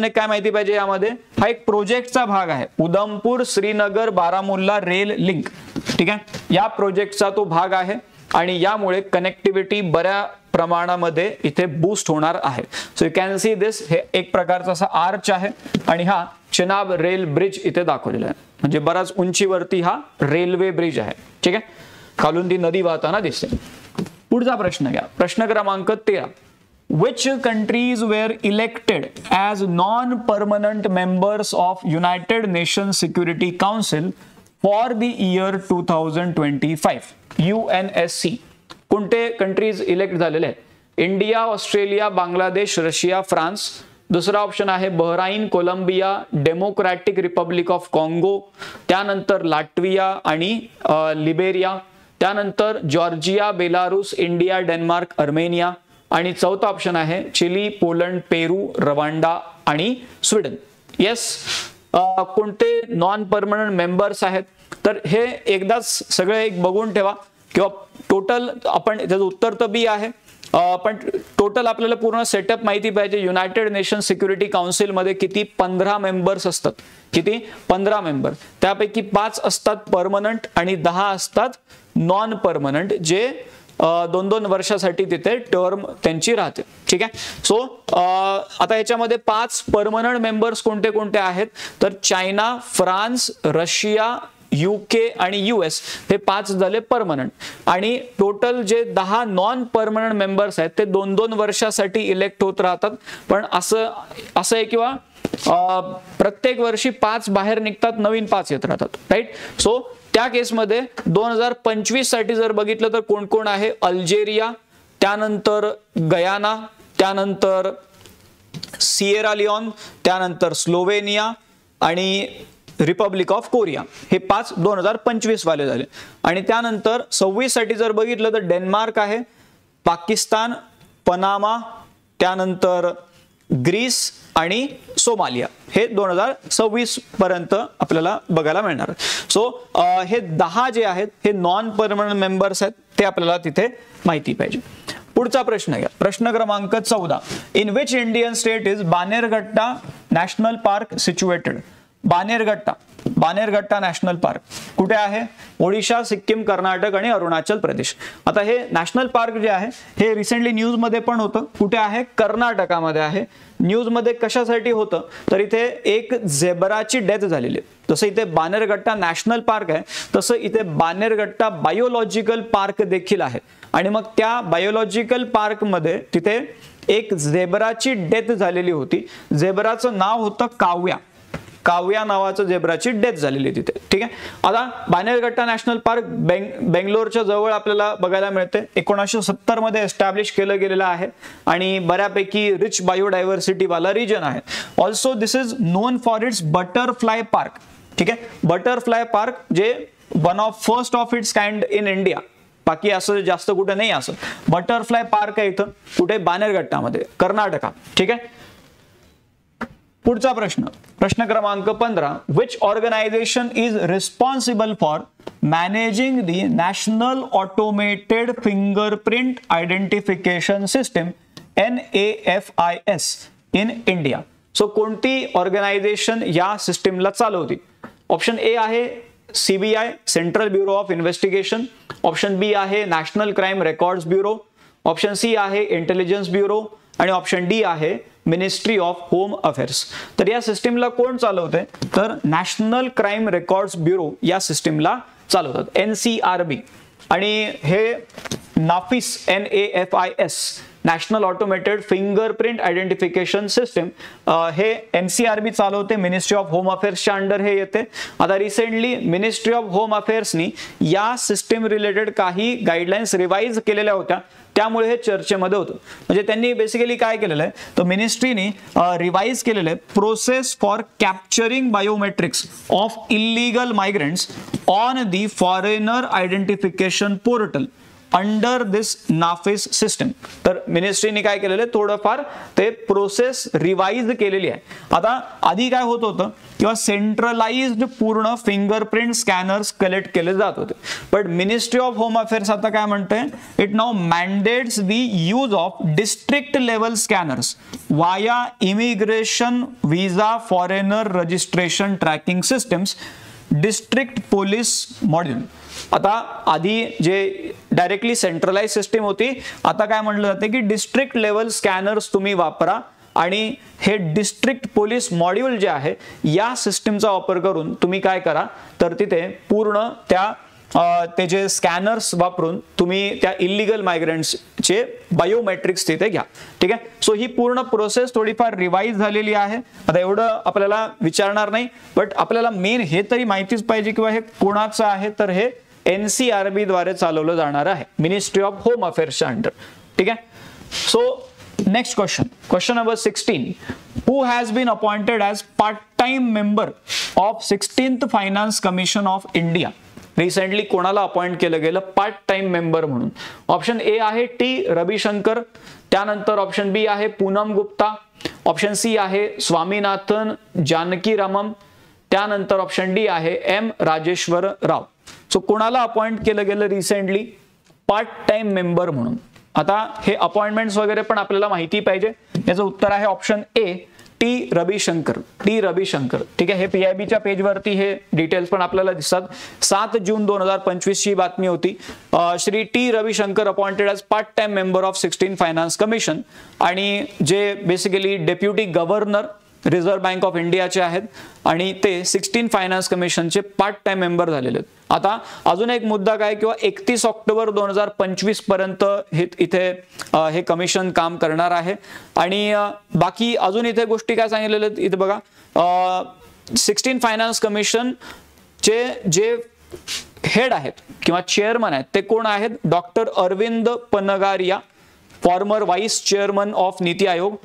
एक काय माहिती पाहिजे यामध्ये, हा एक प्रोजेक्टचा भाग आहे. Udhampur Srinagar Baramulla rail link. ठीक आहे. या प्रोजेक्टचा तो भाग आहे आणि यामुळे कनेक्टिव्हिटी बऱ्या प्रमाणामध्ये इथे बूस्ट होणार आहे. So you can see this. हे एक प्रकारचा असा आर्च आहे आणि हा चेनाब रेल ब्रिज इथे दाखवलेला आहे. म्हणजे बराच उंचीवरती हा रेल्वे ब्रिज आहे. ठीक आहे. खालून ती नदी वाहताना दिसते. पुढचा प्रश्न घ्या. प्रश्न क्रमांक 13. Which countries were elected as non-permanent members of United Nations Security Council for the year 2025? UNSC. कोणते कंट्रीज इलेक्ट झालेले आहेत? India, Australia, Bangladesh, Russia, France. दुसरा ऑप्शन आहे Bahrain, Colombia, democratic republic of Congo, त्यानंतर लाटविया आणि लिबेरिया, त्यानंतर Georgia, Belarus, India, Denmark, Armenia आणि चौथा ऑप्शन आहे चिली, पोलंड, पेरू, रवांडा आणि स्वीडन. येस, कोणते नॉन परमनंट मेंबर्स आहेत? तर हे एकदाच सगळे एक बघून ठेवा किंवा टोटल आपण त्याचं उत्तर तर बी आहे, पण टोटल आपल्याला पूर्ण सेटअप माहिती पाहिजे. युनायटेड नेशन सिक्युरिटी काउन्सिल मध्ये किती? 15 मेंबर्स असतात. किती? 15 मेंबर. त्यापैकी 5 असतात परमनंट आणि 10 असतात नॉन परमनंट, जे 2-2 वर्षासाठी तिथे टर्म त्यांची राहते. ठीक आहे. सो आता याच्यामध्ये 5 परमनंट मेंबर्स कोणते कोणते आहेत? तर चायना, फ्रान्स, रशिया, UK आणि US हे 5 झाले परमनंट. आणि टोटल जे 10 नॉन परमनंट मेंबर्स आहेत ते 2-2 वर्षासाठी इलेक्ट होत राहतात. पण असं आहे किंवा प्रत्येक वर्षी 5 बाहेर निघतात, नवीन 5 येत राहतात. राईट. सो त्या केसमध्ये 2025 साठी जर बघितलं तर कोण कोण आहे? अल्जेरिया, त्यानंतर गयाना, त्यानंतर सिएरा लिओन, त्यानंतर स्लोवेनिया आणि रिपब्लिक ऑफ कोरिया. हे 5 2025 वाले झाले. आणि त्यानंतर 26 साठी जर बघितलं तर डेन्मार्क आहे, पाकिस्तान, पनामा, त्यानंतर ग्रीस आणि सोमालिया. हे 2026 पर्यंत आपल्याला बघायला मिळणार. सो हे 10 जे आहेत हे नॉन परमनंट मेंबर्स आहेत, ते आपल्याला तिथे माहिती पाहिजे. पुढचा प्रश्न घ्या. प्रश्न क्रमांक 14. In which Indian state is Bannerghatta national park situated? Bannerghatta national park कुठे आहे? ओडिशा, सिक्कीम, कर्नाटक आणि अरुणाचल प्रदेश. आता हे नॅशनल पार्क जे आहे हे रिसेंटली न्यूज मध्ये पण होतं. कुठे आहे? कर्नाटकामध्ये आहे. न्यूज मध्ये कशासाठी होतं? तर इथे एक झेब्राची डेथ झालेली आहे. जसं इथे बानेरघट्टा नॅशनल पार्क आहे तसं इथे बानेरघट्टा बायोलॉजिकल पार्क देखील आहे. आणि मग त्या बायोलॉजिकल पार्क मध्ये तिथे एक झेब्राची डेथ झालेली होती. झेब्राचं नाव होतं काव्या नावाचं झेब्राची डेथ झालेली तिथे. ठीक आहे. आता बानेरघट्टा नॅशनल पार्क बेंगलोरच्या जवळ आपल्याला बघायला मिळते. 1970 मध्ये एस्टॅब्लिश केलं गेलेलं आहे आणि बऱ्यापैकी रिच बायोडायव्हर्सिटी वाला रिजन आहे. Also this is non for its butterfly park. ठीक आहे. बटरफ्लाय पार्क जे one of first of its kind in India. बाकी असं जास्त कुठे नाही असं. बटरफ्लाय पार्क आहे इथं कुठे? बानेरघट्टामध्ये, कर्नाटका. ठीक आहे. पुढचा प्रश्न क्रमांक 15. Which organisation is responsible for managing the national automated fingerprint identification system NAFIS in India? So कोणती ऑर्गनायझेशन या सिस्टीमला चालवते? ऑप्शन ए आहे CBI, central bureau of investigation. Option B आहे national crime records bureau. Option C आहे intelligence bureau आणि option D आहे ministry of home affairs. तर या सिस्टीमला कोण चालवते? तर नॅशनल क्राईम रेकॉर्ड्स ब्युरो या सिस्टीमला चालवतात, NCRB. आणि हे Nafis NAFIS national automated fingerprint identification system हे NCRB चालवते. मिनिस्ट्री ऑफ होम अफेअर्सच्या अंडर हे येते. आता रिसेंटली मिनिस्ट्री ऑफ होम अफेअर्सनी या सिस्टीम रिलेटेड काही गाईडलाईन्स रिवाइज केलेल्या होत्या, त्यामुळे हे चर्चेमध्ये होतं. म्हणजे त्यांनी बेसिकली काय केलेलं आहे तर मिनिस्ट्रीने रिवाइज केलेलं आहे process for capturing biometrics of illegal migrants on the foreigner identification portal under this NAFIS system. तर मिनिस्ट्रीने काय केलेलं आहे थोडंफार ते प्रोसेस रिवाइज केलेली आहे. आता आधी काय होत होतं किंवा सेंट्रलाइज्ड पूर्ण फिंगरप्रिंट स्कॅनर्स कलेक्ट केले जात होते. But ministry of home affairs आता काय म्हणते? It now mandates the use of district level scanners via immigration visa foreigner registration tracking systems district police module. आता आधी जे डायरेक्टली सेंट्रलाइज सिस्टीम होती, आता काय म्हटलं जाते की डिस्ट्रिक्ट लेवल स्कॅनर्स तुम्ही वापरा आणि हे डिस्ट्रिक्ट पोलीस मॉड्यूल जे आहे या सिस्टीमचा वापर करून तुम्ही काय करा तर तिथे पूर्ण ते जे स्कॅनर्स वापरून तुम्ही त्या इलिगल मायग्रंट्सचे बायोमेट्रिक्स तिथे घ्या. ठीक आहे. सो ही पूर्ण प्रोसेस थोडीफार रिवाइज झालेली आहे. आता एवढं आपल्याला विचारणार नाही, बट आपल्याला मेन हे तरी माहितीच पाहिजे किंवा हे कोणाचं आहे तर हे NCRB द्वारे चालवलं जाणार आहे, मिनिस्ट्री ऑफ होम अफेअर्सच्या अंडर. ठीक आहे. So next question number 16. Who has been appointed as part-time member of 16th Finance Commission of India? Recently कोणाला अपॉइंट केलं गेलं पार्ट टाइम मेंबर म्हणून? ऑप्शन ए आहे टी रविशंकर, त्यानंतर ऑप्शन बी आहे Poonam Gupta, option C आहे स्वामीनाथन जानकीरामम, त्यानंतर ऑप्शन डी आहे एम राजेश्वर राव. सो कोणाला अपॉइंट केलं गेलं रिसेंटली पार्ट टाइम मेंबर म्हणून? आता हे अपॉइंटमेंट्स वगैरे पण आपल्याला माहिती पाहिजे. याचं उत्तर आहे ऑप्शन ए टी रविशंकर. ठीक आहे. हे PIBच्या पेजवरती हे डिटेल्स पण आपल्याला दिसतात. 7 जून 2025 ची बातमी होती. Shri T Ravishankar appointed as part time member of 16 finance commission, आणि जे basically deputy governor reserve Bank of इंडियाचे आहेत आणि ते 16 फायनान्स कमिशनचे पार्ट टाइम मेंबर झालेले आहेत. आता अजून एक मुद्दा काय, किंवा 31 ऑक्टोबर 2025 पर्यंत इथे हे कमिशन काम करणार आहे. आणि बाकी अजून इथे गोष्टी काय सांगितलेल्या आहेत इथे बघा. 16 फायनान्स कमिशन चे जे हेड आहेत किंवा चेअरमन आहेत ते कोण आहेत? Doctor Arvind Panagariya, former vice chairman of NITI Aayog,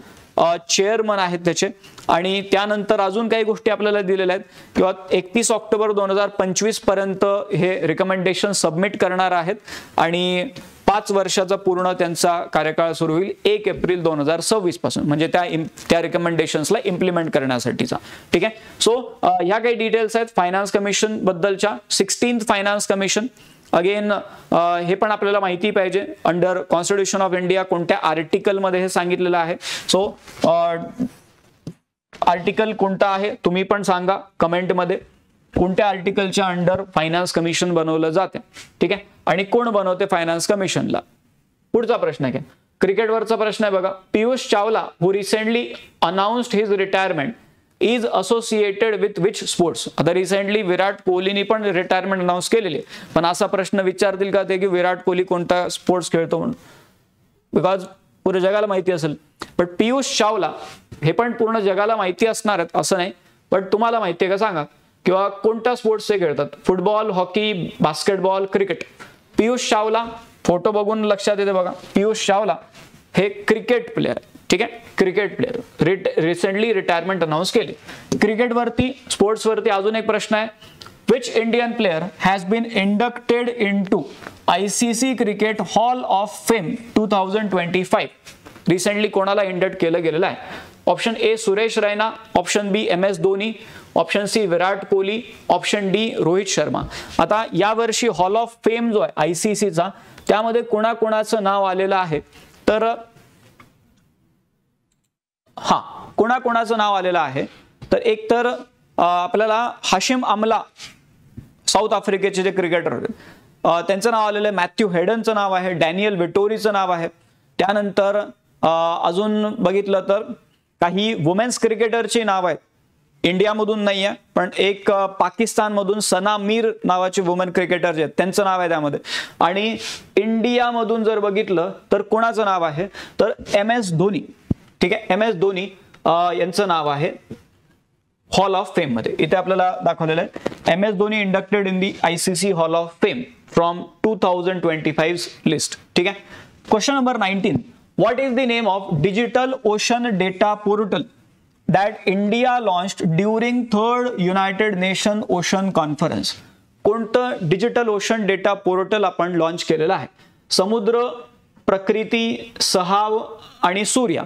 chairman आहेत त्याचे. आणि त्यानंतर अजून काही गोष्टी आपल्याला दिलेल्या आहेत, किंवा 31 ऑक्टोबर 2025 पर्यंत हे रिकमेंडेशन सबमिट करणार आहेत आणि 5 वर्षाचा पूर्ण त्यांचा कार्यकाळ सुरू होईल 1 एप्रिल 2026 पासून, म्हणजे त्या रिकमेंडेशन्सला इम्प्लिमेंट करण्यासाठीचा. ठीक आहे. सो ह्या काही डिटेल्स आहेत फायनान्स कमिशन बद्दलच्या. 16th फायनान्स कमिशन अगेन हे पण आपल्याला माहिती पाहिजे अंडर कॉन्स्टिट्यूशन ऑफ इंडिया कोणत्या आर्टिकल मध्ये हे सांगितलेलं आहे. सो आर्टिकल कोणता आहे तुम्ही पण सांगा कमेंट मध्ये, कोणत्या आर्टिकलच्या अंडर फायनान्स कमिशन बनवलं जाते. ठीक आहे. आणि कोण बनवते फायनान्स कमिशनला? पुढचा प्रश्न आहे क्रिकेटवरचा प्रश्न आहे बघा. Piyush Chawla who recently announced his retirement is associated with which sports? आता रिसेंटली विराट कोहलीने पण रिटायरमेंट अनाउन्स केलेली, पण असा प्रश्न विचारतील का ते की विराट कोहली कोणता स्पोर्ट्स खेळतो म्हणून? बिकॉज पूर्ण जगाला माहिती असेल. बट पियुष चावला हे पण पूर्ण जगाला माहिती असणार आहेत असं नाही, बट तुम्हाला माहिती आहे का सांगा, किंवा कोणत्या स्पोर्ट्स ते खेळतात? Football, hockey, basketball, cricket. Piyush Chawla photo बघून लक्षात येते बघा, पियुष चावला हे क्रिकेट प्लेयर आहे. ठीक आहे. Cricket player recently retirement announce केली. क्रिकेटवरती स्पोर्ट्सवरती अजून एक प्रश्न आहे. Which Indian player has been inducted into ICC cricket hall of fame 2025? Recently कोणाला इंडक्ट केलं गेलेलं आहे? Option A Suresh Raina, option B MS Dhoni, option C Virat Kohli, option D Rohit Sharma. आता यावर्षी हॉल ऑफ फेम जो आहे ICCचा त्यामध्ये कोणाकोणाचं नाव आलेलं आहे? तर कोणाकोणाचं नाव आलेलं आहे? तर एक तर आपल्याला हाशिम आमला, साऊथ आफ्रिकेचे जे क्रिकेटर होते त्यांचं नाव आलेलं आहे. मॅथ्यू हेडनचं नाव आहे, डॅनियल विटोरीचं नाव आहे. त्यानंतर अजून बघितलं तर काही वुमेन्स क्रिकेटरची नाव आहेत. इंडियामधून नाही आहे, पण एक पाकिस्तानमधून सना मीर नावाचे वुमेन क्रिकेटर जे आहेत त्यांचं नाव आहे त्यामध्ये. आणि इंडियामधून जर बघितलं तर कोणाचं नाव आहे? तर MS धोनी. ठीक आहे. MS धोनी यांचं नाव आहे हॉल ऑफ फेम मध्ये. इथे आपल्याला दाखवलेलं आहे MS Dhoni inducted in the ICC hall of fame from 2025 list. ठीक आहे. Question number 19. What is the name of digital ocean data portal that India launched during 3rd United nation ocean conference? कोणतं digital ocean data portal आपण launch केलेलं आहे? समुद्र, प्रकृती, सहाव आणि सूर्या.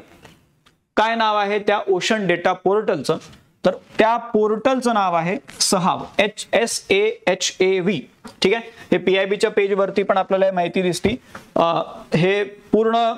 काय नाव आहे त्या ओशन डेटा पोर्टलचं? तर त्या पोर्टलचं नाव आहे सहाव, SAHAV. ठीक आहे. हे PIBच्या पेजवरती पण आपल्याला माहिती दिसती. हे पूर्ण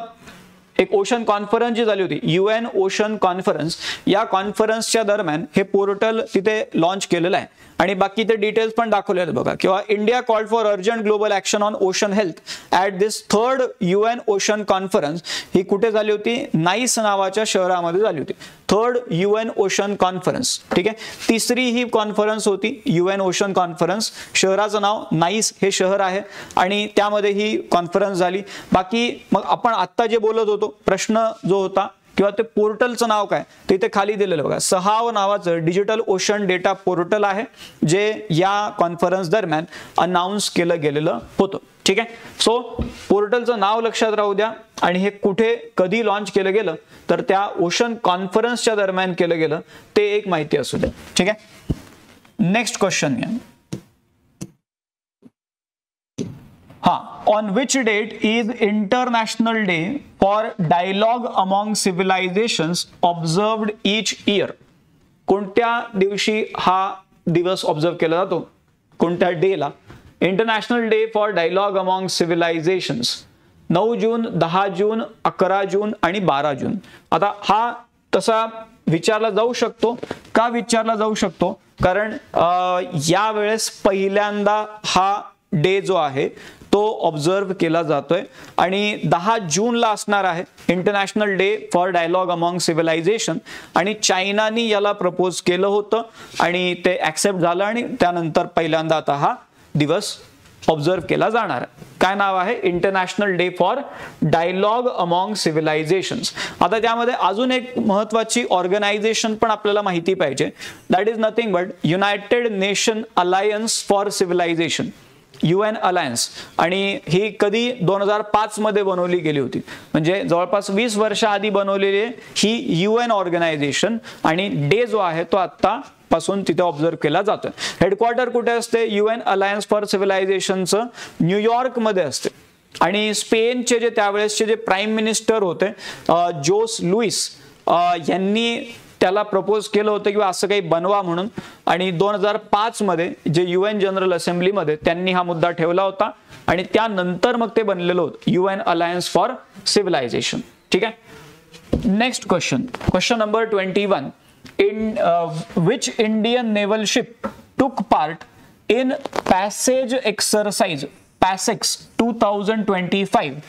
एक ओशन कॉन्फरन्स जी झाली होती, UN ओशन कॉन्फरन्स, या कॉन्फरन्सच्या दरम्यान हे पोर्टल तिथे लॉन्च केलेलं आहे. आणि बाकी ते डिटेल्स पण दाखवले आहेत बघा. किंवा India called for urgent global action on ocean health at this 3rd UN ocean conference. ही कुठे झाली होती? नाईस नावाच्या शहरामध्ये झाली होती. 3rd UN ocean conference. ठीक आहे. तिसरी ही कॉन्फरन्स होती UN ओशन कॉन्फरन्स. शहराचं नाव नाईस हे शहर आहे आणि त्यामध्ये ही कॉन्फरन्स झाली. बाकी मग आपण आत्ता जे बोलत होतो प्रश्न जो होता किंवा ते पोर्टलचं नाव काय ते इथे खाली दिलेलं बघा. सहाव नावाचं डिजिटल ओशन डेटा पोर्टल आहे जे या कॉन्फरन्स दरम्यान अनाउन्स केलं गेलेलं होतं. ठीक आहे. सो पोर्टलचं नाव लक्षात राहू द्या आणि हे कुठे कधी लॉन्च केलं गेलं तर त्या ओशन कॉन्फरन्सच्या दरम्यान केलं गेलं ते एक माहिती असू द्या. ठीक आहे. नेक्स्ट क्वेश्चन घ्या. On which date is International Day for Dialogue Among Civilizations observed each year? कोणत्या दिवशी हा दिवस ऑब्झर्व केला जातो? कोणत्या डेला? International day for dialogue among civilisations 9 जून, 10 जून, 11 जून आणि 12 जून. आता हा तसा विचारला जाऊ शकतो. का विचारला जाऊ शकतो? कारण यावेळेस पहिल्यांदा हा डे जो आहे तो ऑब्झर्व केला जातोय आणि 10 जूनला असणार आहे international day for dialogue among civilisation आणि चायनानी याला प्रपोज केलं होतं आणि ते ऍक्सेप्ट झालं आणि त्यानंतर पहिल्यांदा आता हा दिवस ऑब्झर्व केला जाणार आहे. काय नाव आहे? International day for dialogue among civilisations. आता त्यामध्ये अजून एक महत्वाची ऑर्गनायझेशन पण आपल्याला माहिती पाहिजे. That is nothing but united nation alliance for civilisation, UN alliance. आणि ही कधी 2005 मध्ये बनवली गेली होती. म्हणजे जवळपास 20 वर्ष आधी बनवलेली ही UN ऑर्गनायझेशन आणि डे जो आहे तो आता पासून तिथे ऑब्झर्व केला जातोय. हेडक्वार्टर कुठे असते UN अलायन्स फॉर सिव्हिलायझेशनचं? न्यूयॉर्क मध्ये असते. आणि स्पेनचे जे त्यावेळेसचे जे प्राईम मिनिस्टर होते जोस लुईस यांनी त्याला प्रपोज केलं होतं किंवा असं काही बनवा म्हणून आणि 2005 मध्ये जे UN जनरल असेंब्लीमध्ये त्यांनी हा मुद्दा ठेवला होता आणि त्यानंतर मग ते बनलेलं होतं UN अलायन्स फॉर सिव्हिलायझेशन. ठीक आहे. Next question, question number 21. In which Indian naval ship took part in passage exercise PASEX 2025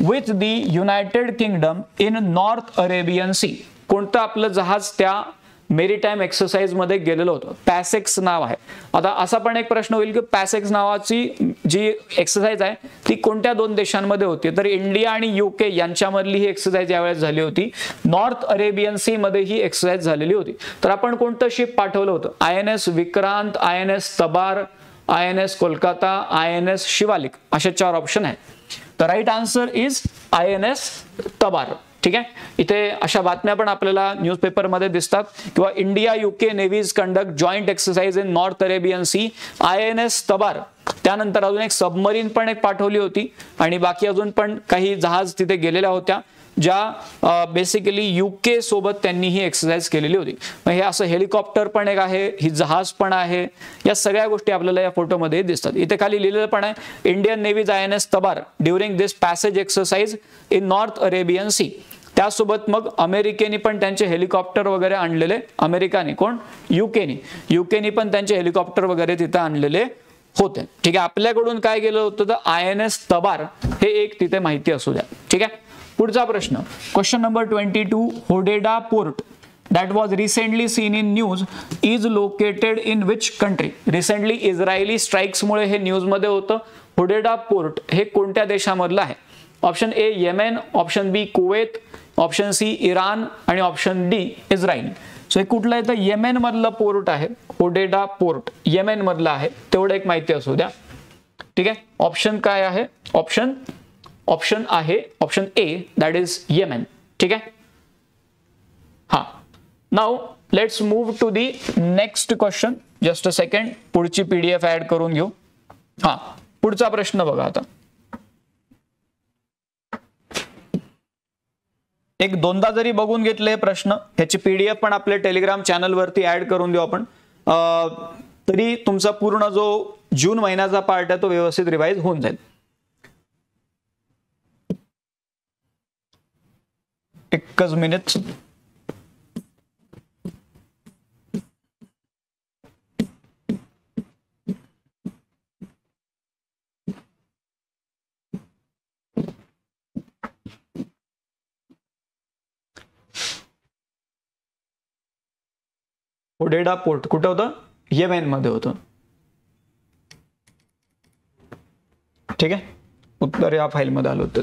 with the United Kingdom in North Arabian Sea? कोणतं आपलं जहाज त्या मेरीटाईम एक्सरसाइज मध्ये गेलेलं होतं? पॅसेक्स नाव आहे. आता असा पण एक प्रश्न होईल की पॅसेक्स नावाची जी एक्सरसाइज आहे ती कोणत्या 2 देशांमध्ये होती? तर इंडिया आणि UK यांच्यामधली ही एक्सरसाइज यावेळेस झाली होती. नॉर्थ अरेबियन सी मध्ये ही एक्सरसाइज झालेली होती. तर आपण कोणतं शिप पाठवलं होतं? INS विक्रांत, INS तबार, INS कोलकाता, INS शिवालिक असे 4 ऑप्शन आहेत. तर राईट आन्सर इज INS तबार. ठीक आहे. इथे अशा बातम्या पण आपल्याला न्यूजपेपरमध्ये दिसतात किंवा India UK navies conduct joint exercise in north Arabian sea, INS Tabar. त्यानंतर अजून एक सबमरीन पण एक पाठवली होती आणि बाकी अजून पण काही जहाज तिथे गेलेल्या होत्या ज्या बेसिकली UK सोबत त्यांनी ही एक्सरसाइज केलेली होती. मग हे असं हेलिकॉप्टर पण एक आहे, ही जहाज पण आहे, या सगळ्या गोष्टी आपल्याला या फोटोमध्ये दिसतात. इथे खाली लिहिलेलं पण आहे Indian navies INS Tabar during this passage exercise in north Arabian sea. त्यासोबत मग अमेरिकेने पण त्यांचे हेलिकॉप्टर वगैरे आणलेले, अमेरिकाने कोण? युकेनी पण त्यांचे हेलिकॉप्टर वगैरे तिथे आणलेले होते. ठीक आहे. आपल्याकडून काय गेलं होतं तर INS तबार हे एक तिथे माहिती असू द्या. ठीक आहे. पुढचा प्रश्न, question number 22. Hodeidah port that was recently seen in news is located in which country? Recently Israeli strikes मुळे हे न्यूज मध्ये होतं. होडेडा पोर्ट हे कोणत्या देशामधलं आहे? Option A Yemen, option B Kuwait, option C इराण आणि ऑप्शन डी इस्रायल. सो हे कुठलं आहे तर येमेन मधलं पोर्ट आहे. होडेडा पोर्ट येमेन मधलं आहे, तेवढं एक माहिती असू द्या. ठीक आहे. ऑप्शन काय आहे? ऑप्शन आहे option A, that is Yemen. ठीक आहे. हा, now let's move to the next question. Just a second, पुढची PDF ऍड करून घेऊ. हा, पुढचा प्रश्न बघा. आता एक 2दा जरी बघून घेतले प्रश्न, ह्याची PDF पण आपल्या टेलिग्राम चॅनल वरती ऍड करून देऊ आपण, तरी तुमचा पूर्ण जो जून महिन्याचा पार्ट आहे तो व्यवस्थित रिवाइज होऊन जाईल. एकच मिनिट. होडेडा पोर्ट कुठे होतं? येमेन मध्ये होतं. ठीक आहे. उत्तर या फाईल मध्ये आलं होतं.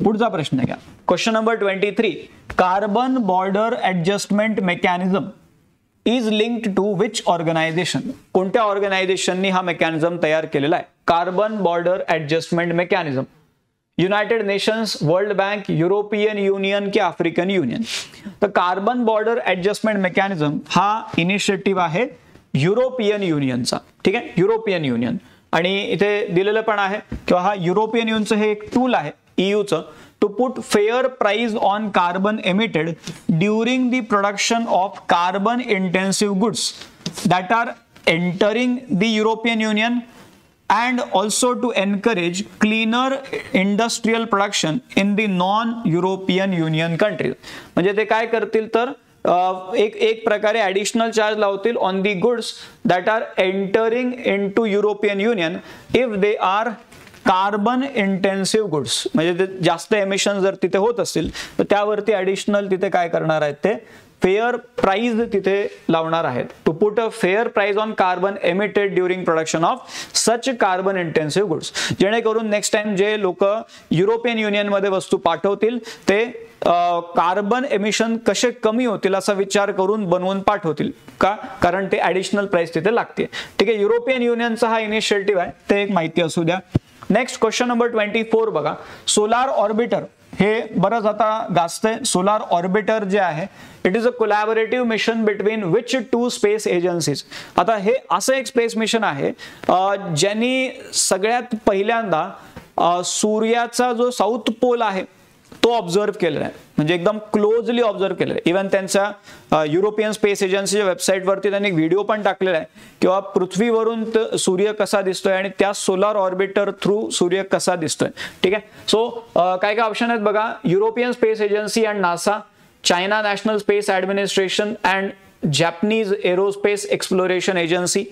पुढचा प्रश्न घ्या. Question number 23. Carbon border adjustment mechanism is linked to which organisation? कोणत्या ऑर्गनायझेशननी हा मेकॅनिझम तयार केलेला आहे? Carbon border adjustment mechanism, united nations, world bank, European union की आफ्रिकन युनियन? तर कार्बन बॉर्डर ऍडजस्टमेंट मेकॅनिझम हा इनिशिएटिव्ह आहे युरोपियन युनियनचा. ठीक आहे, युरोपियन युनियन. आणि इथे दिलेलं पण आहे किंवा हा युरोपियन युनियनचं हे एक टूल आहे ईयूचं, to put fair price on carbon emitted during the production of carbon intensive goods that are entering the European Union and also to encourage cleaner industrial production in the non-European Union countries. म्हणजे ते काय करतील तर एक प्रकारे additional charge लावतील on the goods that are entering into European union if they are carbon intensive goods. म्हणजे ते जास्त एमिशन जर तिथे होत असतील तर त्यावरती ॲडिशनल तिथे काय करणार आहेत ते फेअर प्राइस तिथे लावणार आहेत. To put a fair price on carbon emitted during production of such carbon intensive goods. जेणेकरून नेक्स्ट टाइम जे लोक युरोपियन युनियनमध्ये वस्तू पाठवतील ते कार्बन एमिशन कसे कमी होतील असा विचार करून बनवून पाठवतील. का? कारण ते ॲडिशनल प्राइस तिथे लागते. ठीक आहे, युरोपियन युनियनचा हा इनिशिएटिव्ह आहे, ते एक माहिती असू द्या. नेक्स्ट क्वेश्चन नंबर 24 बघा. सोलार ऑर्बिटर हे बरंच आता गाजतंय. सोलार ऑर्बिटर जे आहे it is a collaborative mission between which two space agencies. आता हे असं एक स्पेस मिशन आहे ज्यांनी सगळ्यात पहिल्यांदा सूर्याचा जो साऊथ पोल आहे तो ऑब्झर्व केलेला आहे. म्हणजे एकदम क्लोजली ऑब्झर्व केलेलं आहे. इव्हन त्यांच्या युरोपियन स्पेस एजन्सीच्या वेबसाईटवरती त्यांनी व्हिडिओ पण टाकलेला आहे किंवा पृथ्वीवरून सूर्य कसा दिसतोय आणि त्या सोलार ऑर्बिटर थ्रू सूर्य कसा दिसतोय. ठीक आहे, सो काय काय ऑप्शन आहेत बघा. European space agency and NASA, China national space administration and Japanese aerospace exploration agency.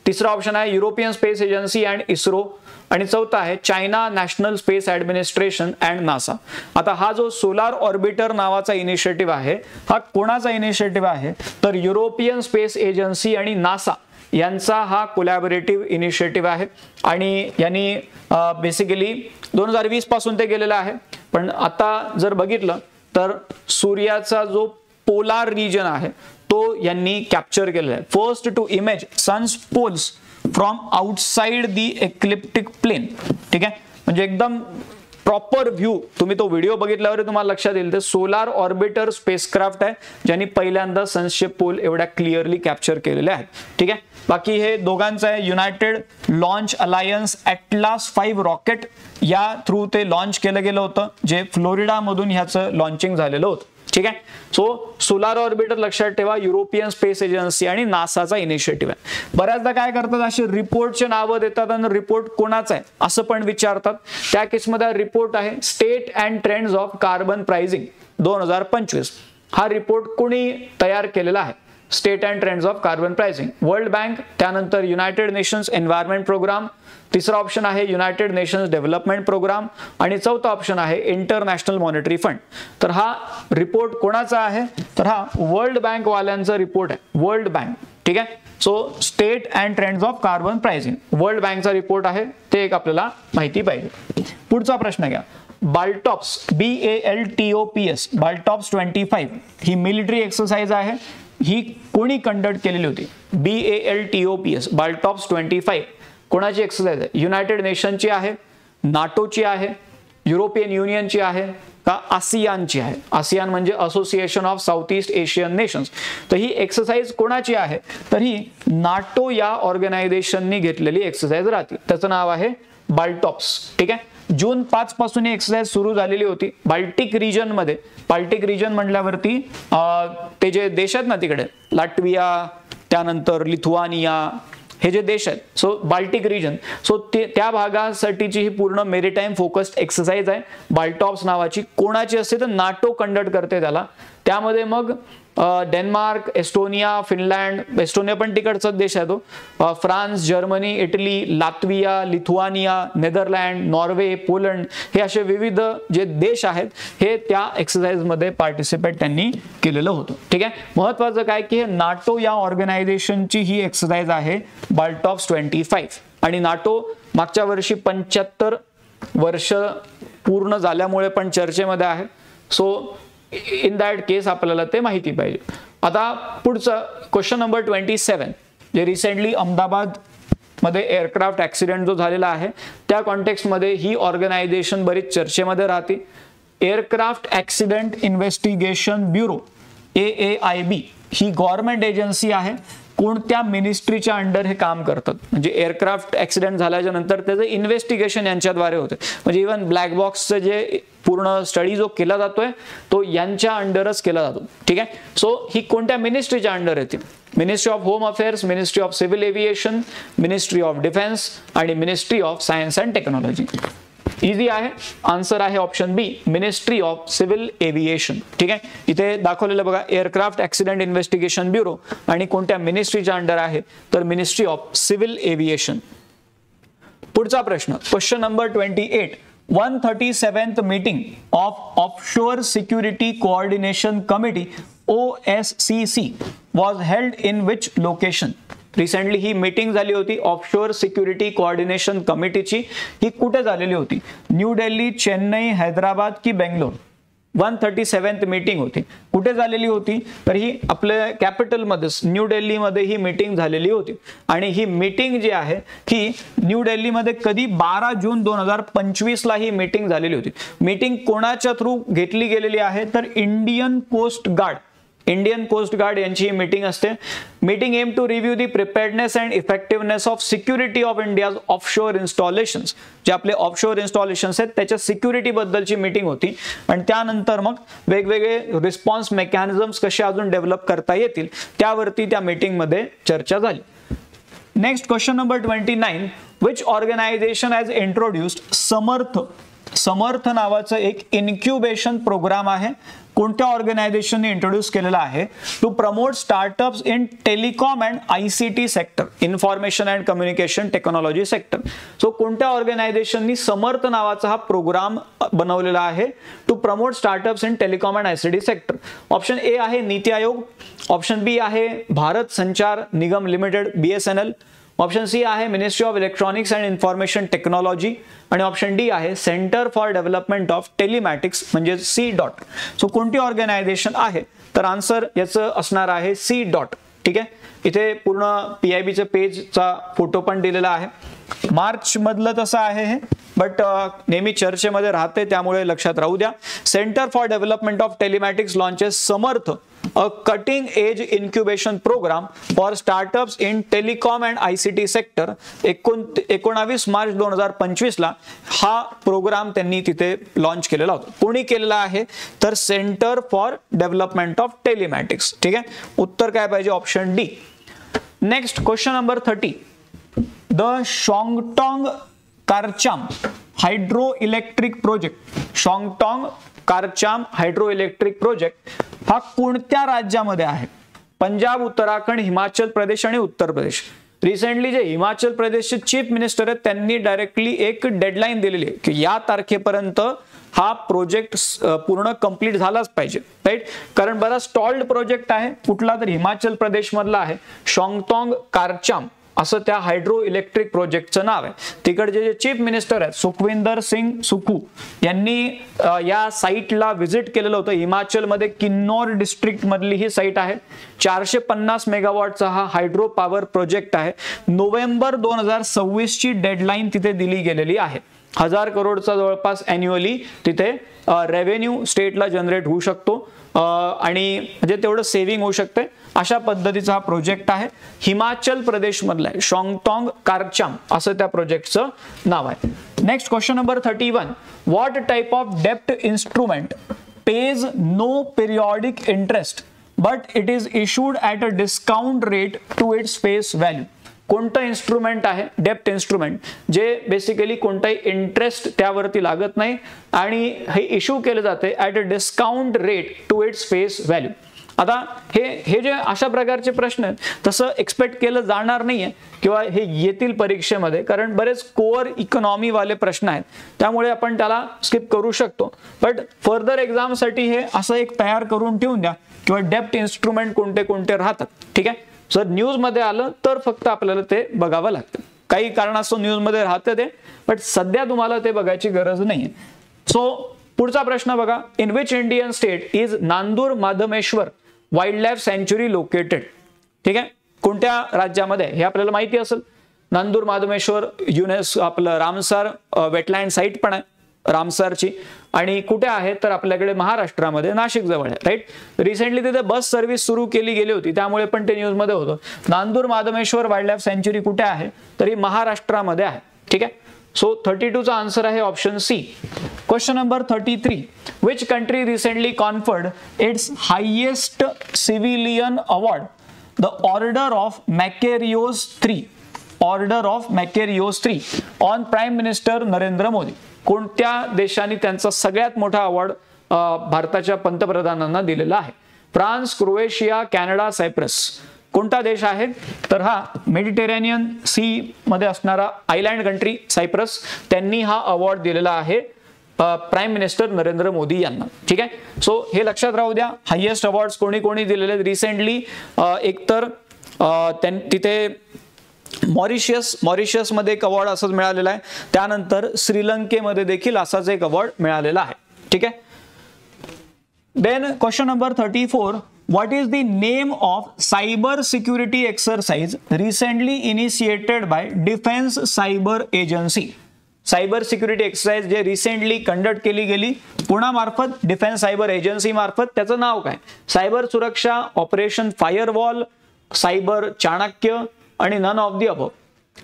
तिसरा ऑप्शन आहे European space agency and ISRO. आणि चौथा आहे China national space administration and NASA. आता हा जो सोलार ऑर्बिटर नावाचा इनिशिएटिव्ह आहे हा कोणाचा इनिशिएटिव्ह आहे तर युरोपियन स्पेस एजन्सी आणि नासा यांचा हा कोलॅबोरेटिव्ह इनिशिएटिव्ह आहे. आणि यांनी बेसिकली 2020 पासून ते गेलेलं आहे. पण आता जर बघितलं तर सूर्याचा जो पोलार रिजन आहे तो यांनी कॅप्चर केलेला आहे. First to image sun's poles from outside the ecliptic plane. ठीक आहे, म्हणजे एकदम प्रॉपर व्ह्यू. तुम्ही तो व्हिडिओ बघितल्यावर तुम्हाला लक्षात येईल ते सोलार ऑर्बिटर स्पेसक्राफ्ट आहे ज्यांनी पहिल्यांदा सनचे पोल एवढ्या क्लिअरली कॅप्चर केलेले आहेत. ठीक आहे, बाकी हे दोघांचं आहे United launch alliance atlas 5 rocket या थ्रू ते लॉन्च केलं गेलं होतं जे फ्लोरिडा मधून ह्याचं लॉन्चिंग झालेलं होतं. ठीक आहे, सो सोलार ऑर्बिटर लक्षात ठेवा युरोपियन स्पेस एजन्सी आणि नासाचा इनिशिएटिव्ह आहे. बऱ्याचदा काय करतात असे रिपोर्टचे नावं देतात आणि रिपोर्ट कोणाचा आहे असं पण विचारतात. त्या केसमध्ये रिपोर्ट आहे state and trends of carbon pricing 2025. हा रिपोर्ट कोणी तयार केलेला आहे? State and trends of carbon pricing, world bank, त्यानंतर युनायटेड नेशन्स एन्व्हायरमेंट प्रोग्राम, तिसरा ऑप्शन आहे युनायटेड नेशन्स डेव्हलपमेंट प्रोग्राम आणि चौथा ऑप्शन आहे इंटरनॅशनल मॉनिटरी फंड. तर हा रिपोर्ट कोणाचा आहे तर हा वर्ल्ड बँक वाल्यांचा रिपोर्ट आहे, वर्ल्ड बँक. ठीक आहे, so state and trends of carbon pricing world बँकचा रिपोर्ट आहे, ते एक आपल्याला माहिती पाहिजे. पुढचा प्रश्न घ्या. बाल्टॉप्स BALTOPS बाल्टॉप्स 25 ही मिलिटरी एक्सरसाइज आहे. ही कोणी कंडक्ट केलेली होती? BALTOPS बाल्टॉप्स 25 कोणाची एक्सरसाइज आहे? युनायटेड नेशनची आहे, नाटोची आहे, युरोपियन युनियनची आहे का आसियानची आहे? आसियान म्हणजे association of south east Asian nations. तर ही एक्सरसाइज कोणाची आहे तर ही नाटो या ऑर्गनायझेशननी घेतलेली एक्सरसाइज राहते. त्याचं नाव आहे बाल्टॉप्स. ठीक आहे, जून 5 पासून ही एक्सरसाइज सुरू झालेली होती बाल्टिक रिजन मध्ये. बाल्टिक रिजन म्हटल्यावरती ते जे देश आहेत ना तिकडे लाटविया त्यानंतर लिथुआनिया हे जे देश आहेत, सो बाल्टिक रिजन, सो त्या भागासाठीची ही पूर्ण मेरीटाईम फोकस्ड एक्सरसाइज आहे. बाल्टॉप्स नावाची कोणाची असते तर नाटो कंडक्ट करते त्याला. त्यामध्ये मग डेन्मार्क, एस्टोनिया, फिनलँड, एस्टोनिया पण तिकडचाच देश आहे तो, France, Germany, Italy, Latvia, Lithuania, Netherland, Norway, Poland हे असे विविध जे देश आहेत हे त्या एक्सरसाइज मध्ये पार्टिसिपेट त्यांनी केलेलं होतं. ठीक आहे, महत्वाचं काय की हे नाटो या ऑर्गनायझेशनची ही एक्सरसाइज आहे बाल्टॉप्स 25. आणि नाटो मागच्या वर्षी 75 वर्ष पूर्ण झाल्यामुळे पण चर्चेमध्ये आहे. सो इन दॅट केस आपल्याला ते माहिती पाहिजे. आता पुढचं क्वेश्चन नंबर 27 जे रिसेंटली अहमदाबाद मध्ये एअरक्राफ्ट ऍक्सिडेंट जो झालेला आहे त्या कॉन्टेक्स्ट मध्ये ही ऑर्गनायझेशन बरीच चर्चेमध्ये राहते. Aircraft accident investigation bureau AAIB ही गव्हर्नमेंट एजन्सी आहे. कोणत्या मिनिस्ट्रीच्या अंडर हे काम करतात, म्हणजे एअरक्राफ्ट ऍक्सिडेंट झाल्याच्या नंतर त्याचं इन्व्हेस्टिगेशन यांच्याद्वारे होते. म्हणजे इव्हन ब्लॅक बॉक्सचं जे पूर्ण स्टडी जो केला जातोय तो यांच्या अंडरच केला जातो. ठीक आहे. सो ही कोणत्या मिनिस्ट्रीच्या अंडर येते? Ministry of home affairs, ministry of civil aviation, ministry of defence आणि ministry of science and technology. Easy आहे. आन्सर आहे option B, ministry of civil aviation. ठीक आहे. इथे दाखवलेलं बघा, एअरक्राफ्ट ऍक्सिडेंट इन्व्हेस्टिगेशन ब्युरो आणि कोणत्या मिनिस्ट्रीच्या अंडर आहे तर मिनिस्ट्री ऑफ सिव्हिल एव्हिएशन. पुढचा प्रश्न question number 28. 137th meeting of offshore security coordination committee OSCC was held in which location? Recently he meeting झाली होती ऑफशोर सिक्युरिटी कोऑर्डिनेशन कमिटीची. ही कुठे झालेली होती? न्यू दिल्ली, चेन्नई, हैदराबाद की बेंगलोर? 137th मीटिंग होती. कुठे झालेली होती तर ही आपल्या कॅपिटलमध्येच न्यू दिल्लीमध्ये ही मीटिंग झालेली होती. आणि ही मीटिंग जी आहे ही न्यू दिल्लीमध्ये कधी 12 जून 2025 ला ही मीटिंग झालेली होती. मीटिंग कोणाच्या थ्रू घेतली गेलेली आहे तर इंडियन कोस्ट गार्ड यांची ही मीटिंग असते. Meeting aim to review the preparedness and effectiveness of security of India's offshore installations. जे आपले ऑफशोर इन्स्टॉलेशन्स आहेत त्याच्या सिक्युरिटी बद्दलची मीटिंग होती. आणि त्यानंतर मग वेगवेगळे रिस्पॉन्स मेकॅनिझम्स कसे अजून डेव्हलप करता येतील त्यावरती त्या मीटिंग मध्ये चर्चा झाली. Next question number 29. Which organisation has introduced Samarth नावाचं एक इन्क्युबेशन प्रोग्राम आहे. कोणत्या ऑर्गनायझेशनने इंट्रोड्यूस केलेला आहे? To promote startups in telecom and ICT sector, information and communication technology sector. So कोणत्या ऑर्गनायझेशननी समर्थ नावाचा हा प्रोग्राम बनवलेला आहे to promote startups in telecom and ICT sector? Option A आहे नीति आयोग, ऑप्शन बी आहे Bharat Sanchar Nigam limited BSNL, option C आहे ministry of electronics and information technology आणि ऑप्शन डी आहे centre for development of telematics म्हणजे C. सो कोणती organisation आहे तर answer याचं असणार आहे C. ठीक आहे. इथे पूर्ण PIBच्या पेजचा फोटो पण दिलेला आहे. मार्च मधलं तसं आहे हे, बट नेहमी चर्चेमध्ये राहते त्यामुळे लक्षात राहू द्या. Centre for development of telematics launches Samarth a cutting edge incubation program for startups in telecom and ICT sector. 19 March 2025 ला हा प्रोग्राम त्यांनी तिथे लॉन्च केलेला होता. कोणी केलेला आहे तर centre for development of telematics. ठीक आहे. उत्तर काय पाहिजे? Option D. Next question number 30. The Shongtong Karcham hydroelectric project, Shongtong Karcham hydroelectric project हा कोणत्या राज्यामध्ये आहे? पंजाब, उत्तराखंड, हिमाचल प्रदेश आणि उत्तर प्रदेश. रिसेंटली जे हिमाचल प्रदेशचे चीफ मिनिस्टर आहेत त्यांनी डायरेक्टली एक डेडलाईन दिलेली आहे की या तारखेपर्यंत हा प्रोजेक्ट पूर्ण कंप्लीट झालाच पाहिजे. राईट. कारण बराच स्टॉल्ड प्रोजेक्ट आहे. कुठला तर हिमाचल प्रदेश मधला आहे शॉन्गटॉंग कारचाम असं त्या हायड्रो इलेक्ट्रिक प्रोजेक्टचं नाव आहे. तिकडचे जे चीफ मिनिस्टर आहेत सुखविंदर सिंग सुखू यांनी या साईटला व्हिजिट केलेलं होतं. हिमाचलमध्ये किन्नौर डिस्ट्रिक्ट मधली ही साईट आहे. 450 मेगावॉटचा हा हायड्रो पॉवर प्रोजेक्ट आहे. नोव्हेंबर 2026 ची डेडलाईन तिथे दिली गेलेली आहे. 1000 करोडचा जवळपास अॅन्युअली तिथे रेव्हेन्यू स्टेटला जनरेट होऊ शकतो आणि म्हणजे तेवढं सेव्हिंग होऊ शकते. अशा पद्धतीचा हा प्रोजेक्ट आहे. हिमाचल प्रदेश मधला आहे. शॉन्गटॉंग कारचाम असं त्या प्रोजेक्टचं नाव आहे. Next question number 31. What type of डेप्ट instrument pays no periodic interest but it is issued at a discount rate to its face value? कोणतं इन्स्ट्रुमेंट आहे डेप्ट इन्स्ट्रुमेंट जे बेसिकली कोणताही इंटरेस्ट त्यावरती लागत नाही आणि हे इश्यू केले जाते at a discount rate to its face value? आता हे जे अशा प्रकारचे प्रश्न आहेत तसं एक्सपेक्ट केलं जाणार नाहीये किंवा हे येतील परीक्षेमध्ये, कारण बरेच कोअर इकॉनॉमी वाले प्रश्न आहेत त्यामुळे आपण त्याला स्किप करू शकतो. बट फर्दर एक्झामसाठी हे असं एक तयार करून ठेवून द्या किंवा डेप्ट इन्स्ट्रुमेंट कोणते कोणते राहतात. ठीक आहे. जर न्यूज मध्ये आलं तर फक्त आपल्याला ते बघावं लागतं. काही कारणास्तव न्यूज मध्ये राहतं ते, बट सध्या तुम्हाला ते बघायची गरज नाहीये. सो पुढचा प्रश्न बघा, in which Indian state is Nandur Madhmeshwar wildlife सँच्युरी लोकेटेड? ठीक आहे, कोणत्या राज्यामध्ये हे आपल्याला माहिती असेल. नांदूर माधमेश्वर आपलं रामसर वेटलँड साईट पण आहे रामसरची, आणि कुठे आहे तर आपल्याकडे महाराष्ट्रामध्ये नाशिक जवळ आहे. राईट, रिसेंटली तिथे बस सर्व्हिस सुरू केली गेली होती, त्यामुळे पण ते न्यूज मध्ये होतं. नांदूर माधमेश्वर वाईल्ड लाईफ सँच्युरी कुठे आहे तर ही महाराष्ट्रामध्ये आहे. ठीक आहे, सो 32 चा आन्सर आहे option C. Question number 33, which country recently conferred its highest civilian award the order of Makarios III, order of Makarios III on prime minister Narendra Modi? कोणत्या देशाने त्यांचा सगळ्यात मोठा अवॉर्ड भारताच्या पंतप्रधानांना दिलेला आहे? France, Croatia, Canada, Cyprus. कोणता देश आहे तर हा मेडिटेरेनियन सी मध्ये असणारा आयलँड कंट्री सायप्रस, त्यांनी हा अवॉर्ड दिलेला आहे प्राईम मिनिस्टर नरेंद्र मोदी यांना. ठीक आहे, सो हे लक्षात राहू द्या. हायेस्ट अवॉर्ड्स कोणी कोणी दिलेले रिसेंटली, एकतर तिथे मॉरिशियस मध्ये एक अवॉर्ड असंच मिळालेला आहे, त्यानंतर श्रीलंकेमध्ये देखील असाच एक अवॉर्ड मिळालेला आहे. ठीक आहे, then question number 34, what is the name of cyber security exercise recently initiated by defence cyber agency? Cyber security exercise जे रिसेंटली कंडक्ट केली गेली पुण्यामार्फत, डिफेन्स सायबर एजन्सी मार्फत, त्याचं नाव काय? सायबर सुरक्षा, ऑपरेशन फायरवॉल, सायबर चाणक्य आणि नन ऑफ दी अबव.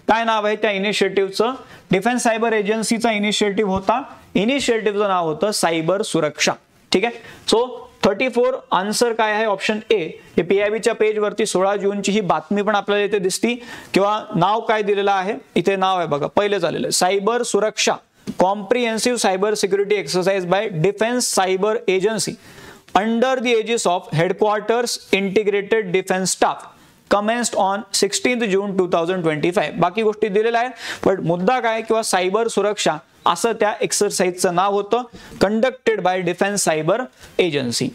काय नाव आहे त्या इनिशिएटिव्हचं? डिफेन्स सायबर एजन्सीचा इनिशिएटिव्ह होता, इनिशिएटिव्हचं नाव होतं सायबर सुरक्षा. ठीक आहे, सो 34 आन्सर काय आहे? ऑप्शन ए. हे PIBच्या पेजवरती 16 जूनची ही बातमी पण आपल्याला इथे दिसती, किंवा नाव काय दिलेलं आहे इथे, नाव आहे बघा, पहिले झालेलं आहे सायबर सुरक्षा, comprehensive cyber security exercise by defence cyber agency under the aegis of headquarters integrated defence staff commenced on 16 June 2025. बाकी गोष्टी दिलेल्या आहेत, पण मुद्दा काय किंवा सायबर सुरक्षा असं त्या एक्सरसाइजचं नाव होतं, conducted by defence cyber agency.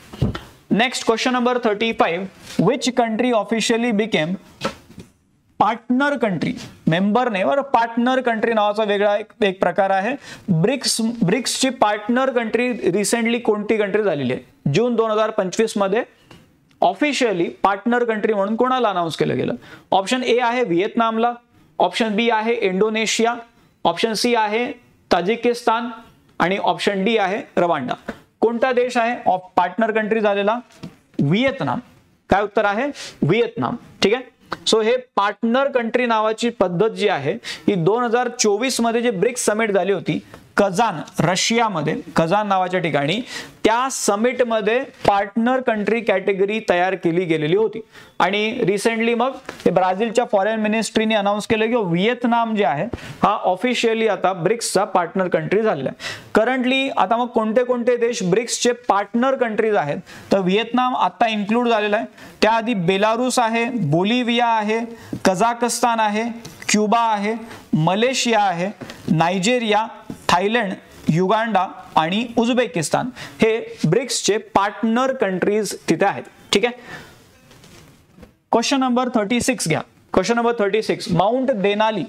Next question number 35, which country officially became partner country? Member नाही बरं, पार्टनर कंट्री नावाचा वेगळा एक प्रकार आहे. ब्रिक्सची पार्टनर कंट्री रिसेंटली कोणती कंट्री झालेली आहे? जून 2025 मध्ये ऑफिशियली पार्टनर कंट्री म्हणून कोणाला अनाउन्स केलं गेलं? ऑप्शन ए आहे व्हिएतनामला, ऑप्शन बी आहे इंडोनेशिया, ऑप्शन सी आहे ताजिकिस्तान आणि ऑप्शन डी आहे रवांडा. कोणता देश आहे पार्टनर कंट्री झालेला? व्हिएतनाम. काय उत्तर आहे? व्हिएतनाम. ठीक आहे, सो हे पार्टनर कंट्री नावाची पद्धत जी आहे ही 2024 मध्ये जे ब्रिक्स समिट झाली होती कझान, रशियामध्ये कझान नावाच्या ठिकाणी, त्या समिट मध्ये पार्टनर कंट्री कॅटेगरी तयार केली गेलेली होती. आणि रिसेंटली मग हे ब्राझीलच्या फॉरेन मिनिस्ट्रीने अनाउन्स केलं की व्हिएतनाम जे आहे हा ऑफिशियली आता ब्रिक्सचा पार्टनर कंट्री झालेला आहे. करंटली आता मग कोणते कोणते देश ब्रिक्सचे पार्टनर कंट्रीज आहेत तर व्हिएतनाम आता इन्क्लूड झालेला आहे. त्याआधी बेलारूस आहे, बोलिव्हिया आहे, कझाकस्तान आहे, क्युबा आहे, मलेशिया आहे, नायजेरिया, थायलंड, युगांडा आणि उझबेकिस्तान हे ब्रिक्सचे पार्टनर कंट्रीज तिथे आहेत. ठीक आहे, क्वेश्चन नंबर 36 घ्या. Question number 36, mount Denali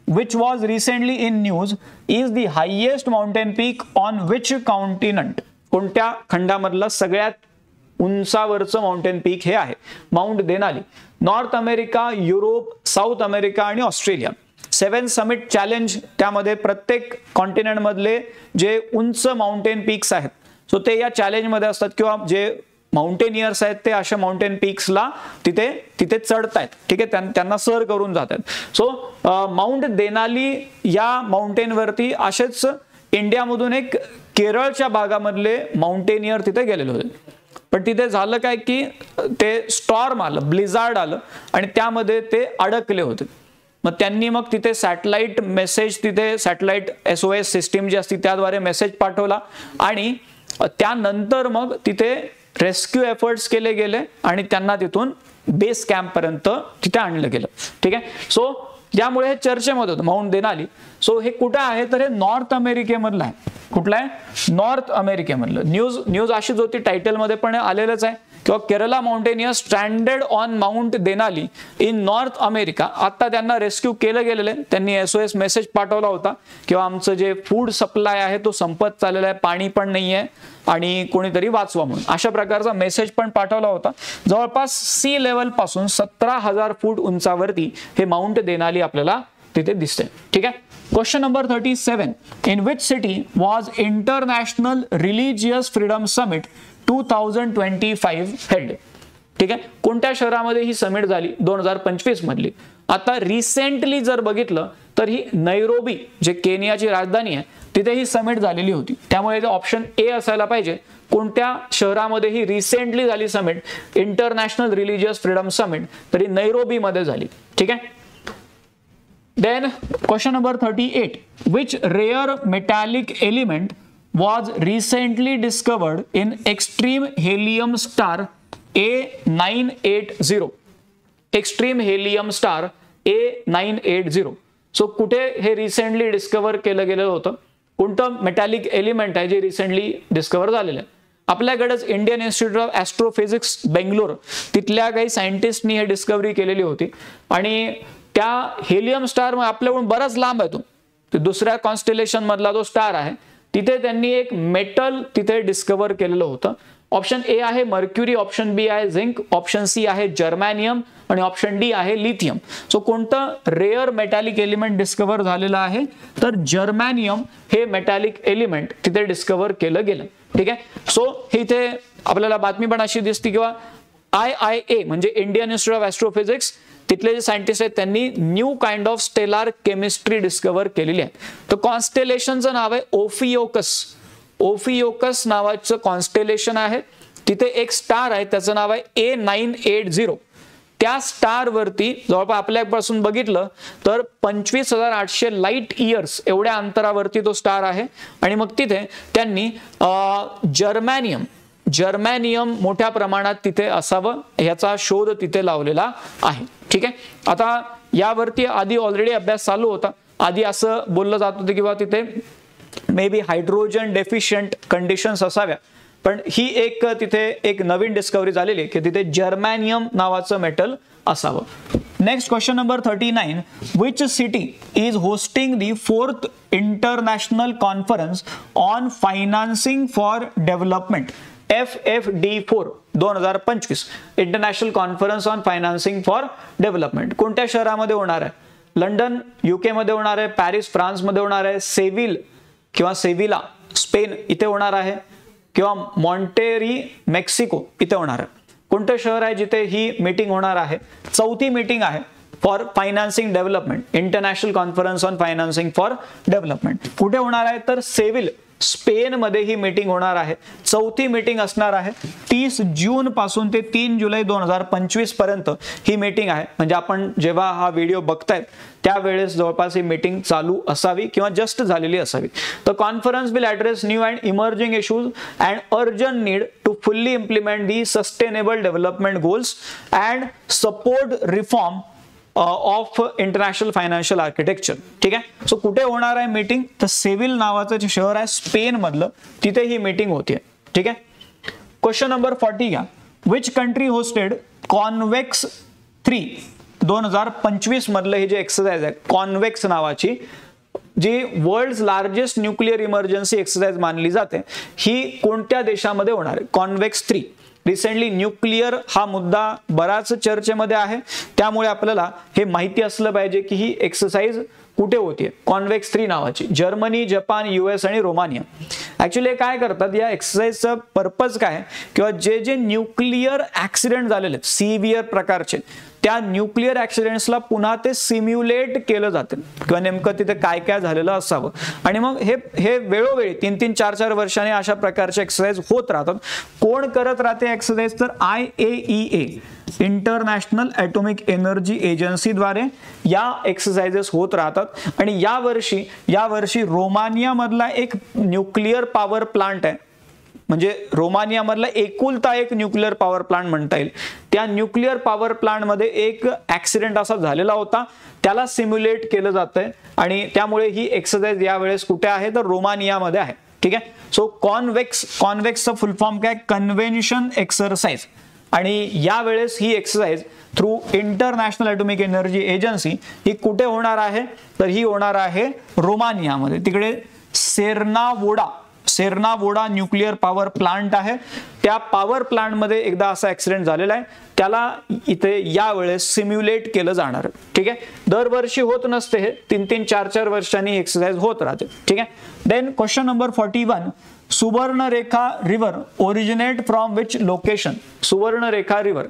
which was recently in news is the highest mountain peak on which continent? कोणत्या खंडामधलं सगळ्यात उंचावरचं माउंटेन पीक हे आहे? Mount Denali. North America, Europe, south America आणि ऑस्ट्रेलिया. 7 समिट चॅलेंज, त्यामध्ये प्रत्येक कॉन्टिनेंट मधले जे उंच माउंटेन पीक्स आहेत सो ते या चॅलेंज मध्ये असतात, किंवा जे माउंटेनियर्स आहेत ते अशा माउंटेन पीक्सला तिथे चढतायत. ठीक आहे, त्यांना सर करून जातात. सो माउंट देनाली या माउंटेन वरती असेच इंडियामधून एक केरळच्या भागामधले माउंटेनियर तिथे गेलेले होते, पण तिथे झालं काय की ते स्टॉर्म आलं, ब्लिझार्ड आलं आणि त्यामध्ये ते अडकले होते. मग त्यांनी मग तिथे सॅटेलाइट मेसेज, तिथे सॅटेलाइट SOS सिस्टीम जी असते त्याद्वारे मेसेज पाठवला आणि त्यानंतर मग तिथे रेस्क्यू एफर्ट्स केले गेले आणि त्यांना तिथून बेस कॅम्प पर्यंत तिथे आणलं गेलं. ठीक आहे, सो यामुळे हे चर्चेमध्ये होतं माउंट देनाली. सो हे कुठे आहे तर हे नॉर्थ अमेरिकेमधलं आहे. कुठला आहे? नॉर्थ अमेरिकेमधलं. न्यूज अशीच होती, टायटलमध्ये पण आलेलंच आहे किंवा Kerala mountaineers stranded on mount Denali in north America. आता त्यांना रेस्क्यू केलं गेलेलं आहे. त्यांनी SOS मेसेज पाठवला होता किंवा आमचं जे फूड सप्लाय आहे तो संपत चाललेला आहे, पाणी पण नाही आहे आणि कोणीतरी वाचवा म्हणून अशा प्रकारचा मेसेज पण पाठवला होता. जवळपास सी लेवल पासून 17,000 फूट उंचावरती हे माउंट देनाली आपल्याला तिथे दिसते. ठीक आहे. Question number 37. In which city was international religious freedom summit 2025 held? ठीक आहे. कोणत्या शहरामध्ये ही समिट झाली? 2025 मधली. आता रिसेंटली जर बघितलं तर ही नैरोबी, जे केनियाची राजधानी आहे, तिथे ही समिट झालेली होती. त्यामुळे इथे ऑप्शन ए असायला पाहिजे. कोणत्या शहरामध्ये ही रिसेंटली झाली summit, international religious freedom summit? तरी नैरोबी मध्ये झाली. ठीक आहे. Then question number 38. Which rare metallic element was recently discovered in extreme helium star A980? Extreme helium star A980. So कुठे हे रिसेंटली डिस्कवर केलं गेलं होतं? कोणतं मेटॅलिक एलिमेंट आहे जे रिसेंटली डिस्कवर झालेलं आहे? आपल्याकडेच Indian institute of astrophysics Bangalore, तिथल्या काही सायंटिस्टनी हे डिस्कवरी केलेली होती आणि त्या हेलियम स्टार आपल्याकडून बराच लांब आहे तो दुसऱ्या कॉन्स्टेलेशन मधला जो स्टार आहे, तिथे त्यांनी एक मेटल तिथे डिस्कवर केलेलं होतं. ऑप्शन ए आहे मर्क्युरी, ऑप्शन बी आहे झिंक, ऑप्शन सी आहे जर्मॅनियम आणि ऑप्शन डी आहे लिथियम. सो कोणतं रेअर मेटॅलिक एलिमेंट डिस्कवर झालेलं आहे? तर जर्मॅनियम हे मेटॅलिक एलिमेंट तिथे डिस्कवर केलं गेलं. ठीक आहे. सो इथे आपल्याला बातमी पण अशी दिसते किंवा IIA म्हणजे इंडियन इन्स्टिट्यूट ऑफ ॲस्ट्रोफिजिक्स, तिथले जे सायंटिस्ट आहेत त्यांनी न्यू काइंड ऑफ स्टेलार केमिस्ट्री डिस्कवर केलेली आहे. तर कॉन्स्टेलेशनचं नाव आहे ओफियोकस. ओफियोकस नावाचं कॉन्स्टेलेशन आहे. तिथे एक स्टार आहे, त्याचं नाव आहे A980. त्या स्टार वरती जवळपास आपल्यापासून बघितलं तर 25,800 लाईट इयर्स एवढ्या अंतरावरती तो स्टार आहे आणि मग तिथे त्यांनी जर्मॅनियम मोठ्या प्रमाणात तिथे असावं याचा शोध तिथे लावलेला आहे. ठीक आहे. आता यावरती आधी ऑलरेडी अभ्यास चालू होता. आधी असं बोललं जात होतं किंवा तिथे may be hydrogen deficient conditions असाव्या, पण ही एक तिथे एक नवीन डिस्कवरी झालेली आहे की तिथे जर्मॅनियम नावाचं मेटल असावं. Next question number 39. Which city is hosting the 4th international conference on financing for development FFD4 2025 international conference on financing for development? कोणत्या शहरामध्ये होणार आहे? लंडन UK मध्ये होणार आहे, पॅरिस फ्रान्स मध्ये होणार आहे, सेव्हिल किंवा सेव्हिला स्पेन इथे होणार आहे किंवा मॉन्टेरी मेक्सिको इथे होणार आहे? कोणतं शहर आहे जिथे ही मीटिंग होणार आहे? 4थी मीटिंग आहे for financing development, international conference on financing for development. कुठे होणार आहे? तर सेव्हिल स्पेन मध्ये ही मीटिंग होणार आहे. 4थी मीटिंग असणार आहे. 30 जून पासून ते 3 जुलै 2025 पर्यंत ही मीटिंग आहे. म्हणजे आपण जेव्हा हा व्हिडिओ बघतायत त्यावेळेस जवळपास ही मीटिंग चालू असावी किंवा जस्ट झालेली असावी. The conference will address new and emerging issues and urgent need to fully implement the sustainable development goals and support reform of international financial architecture. ठीक आहे. सो कुठे होणार आहे मीटिंग? तर सेव्हिल नावाचं जे शहर आहे स्पेन मधलं, तिथे ही मीटिंग होतीये. ठीक आहे. क्वेश्चन नंबर 40 घ्या. विच कंट्री होस्टेड कॉन्वेक्स 3 2025 मधलं हे जे एक्सरसाइज आहे कॉन्वेक्स नावाची, जी world largest nuclear emergency exercise मानली जाते, ही कोणत्या देशामध्ये होणार आहे? कॉन्वेक्स 3. रिसेंटली न्यूक्लिअर हा मुद्दा बराच चर्चेमध्ये आहे, त्यामुळे आपल्याला हे माहिती असलं पाहिजे की ही एक्सरसाइज कुठे होतीये. कॉन्वेक्स 3 नावाची. जर्मनी, जपान, US आणि रोमानिया. ऍक्च्युली काय करतात या एक्सरसाइजचा पर्पज काय किंवा जे न्यूक्लिअर ऍक्सिडेंट झालेले आहेत सिव्हिअर प्रकारचे, त्या न्यूक्लिअर ऍक्सिडेंट्सला पुन्हा ते सिम्युलेट केलं जातं किंवा नेमकं तिथे काय काय झालेलं असावं आणि मग हे वेळोवेळी 3-3, 4-4 वर्षांनी अशा प्रकारचे एक्सरसाइज होत राहतात. कोण करत राहते एक्सरसाइज? तर IAEA इंटरनॅशनल ॲटॉमिक एनर्जी एजन्सीद्वारे या एक्सरसाइजेस होत राहतात. आणि यावर्षी रोमानिया मधला एक न्यूक्लिअर पॉवर प्लांट आहे, म्हणजे रोमानिया मधला एकुलता एक न्यूक्लिअर पॉवर प्लांट म्हणता येईल. त्या न्यूक्लिअर पॉवर प्लांट मध्ये एक ऍक्सिडेंट असा झालेला होता, त्याला सिम्युलेट केलं जातंय आणि त्यामुळे ही एक्सरसाइज यावेळेस कुठे आहे? तर रोमानियामध्ये आहे. ठीक आहे. सो कॉन्वेक्सचा फुल फॉर्म काय, कन्व्हेन्शन एक्सरसाइज. आणि यावेळेस ही exercise through international atomic energy agency ही कुठे होणार आहे, तर ही होणार आहे रोमानियामध्ये. तिकडे सेर्नावोडा न्यूक्लिअर पॉवर प्लांट आहे. त्या पॉवर प्लांटमध्ये एकदा असा ऍक्सिडेंट झालेला आहे, त्याला इथे यावेळेस सिम्युलेट केलं जाणार. ठीक आहे. दरवर्षी होत नसते हे, 3-3, 4-4 वर्षांनी एक्सरसाइज होत राहते. ठीक आहे. Then question number 41, Subarnarekha river originate from which location. Subarnarekha river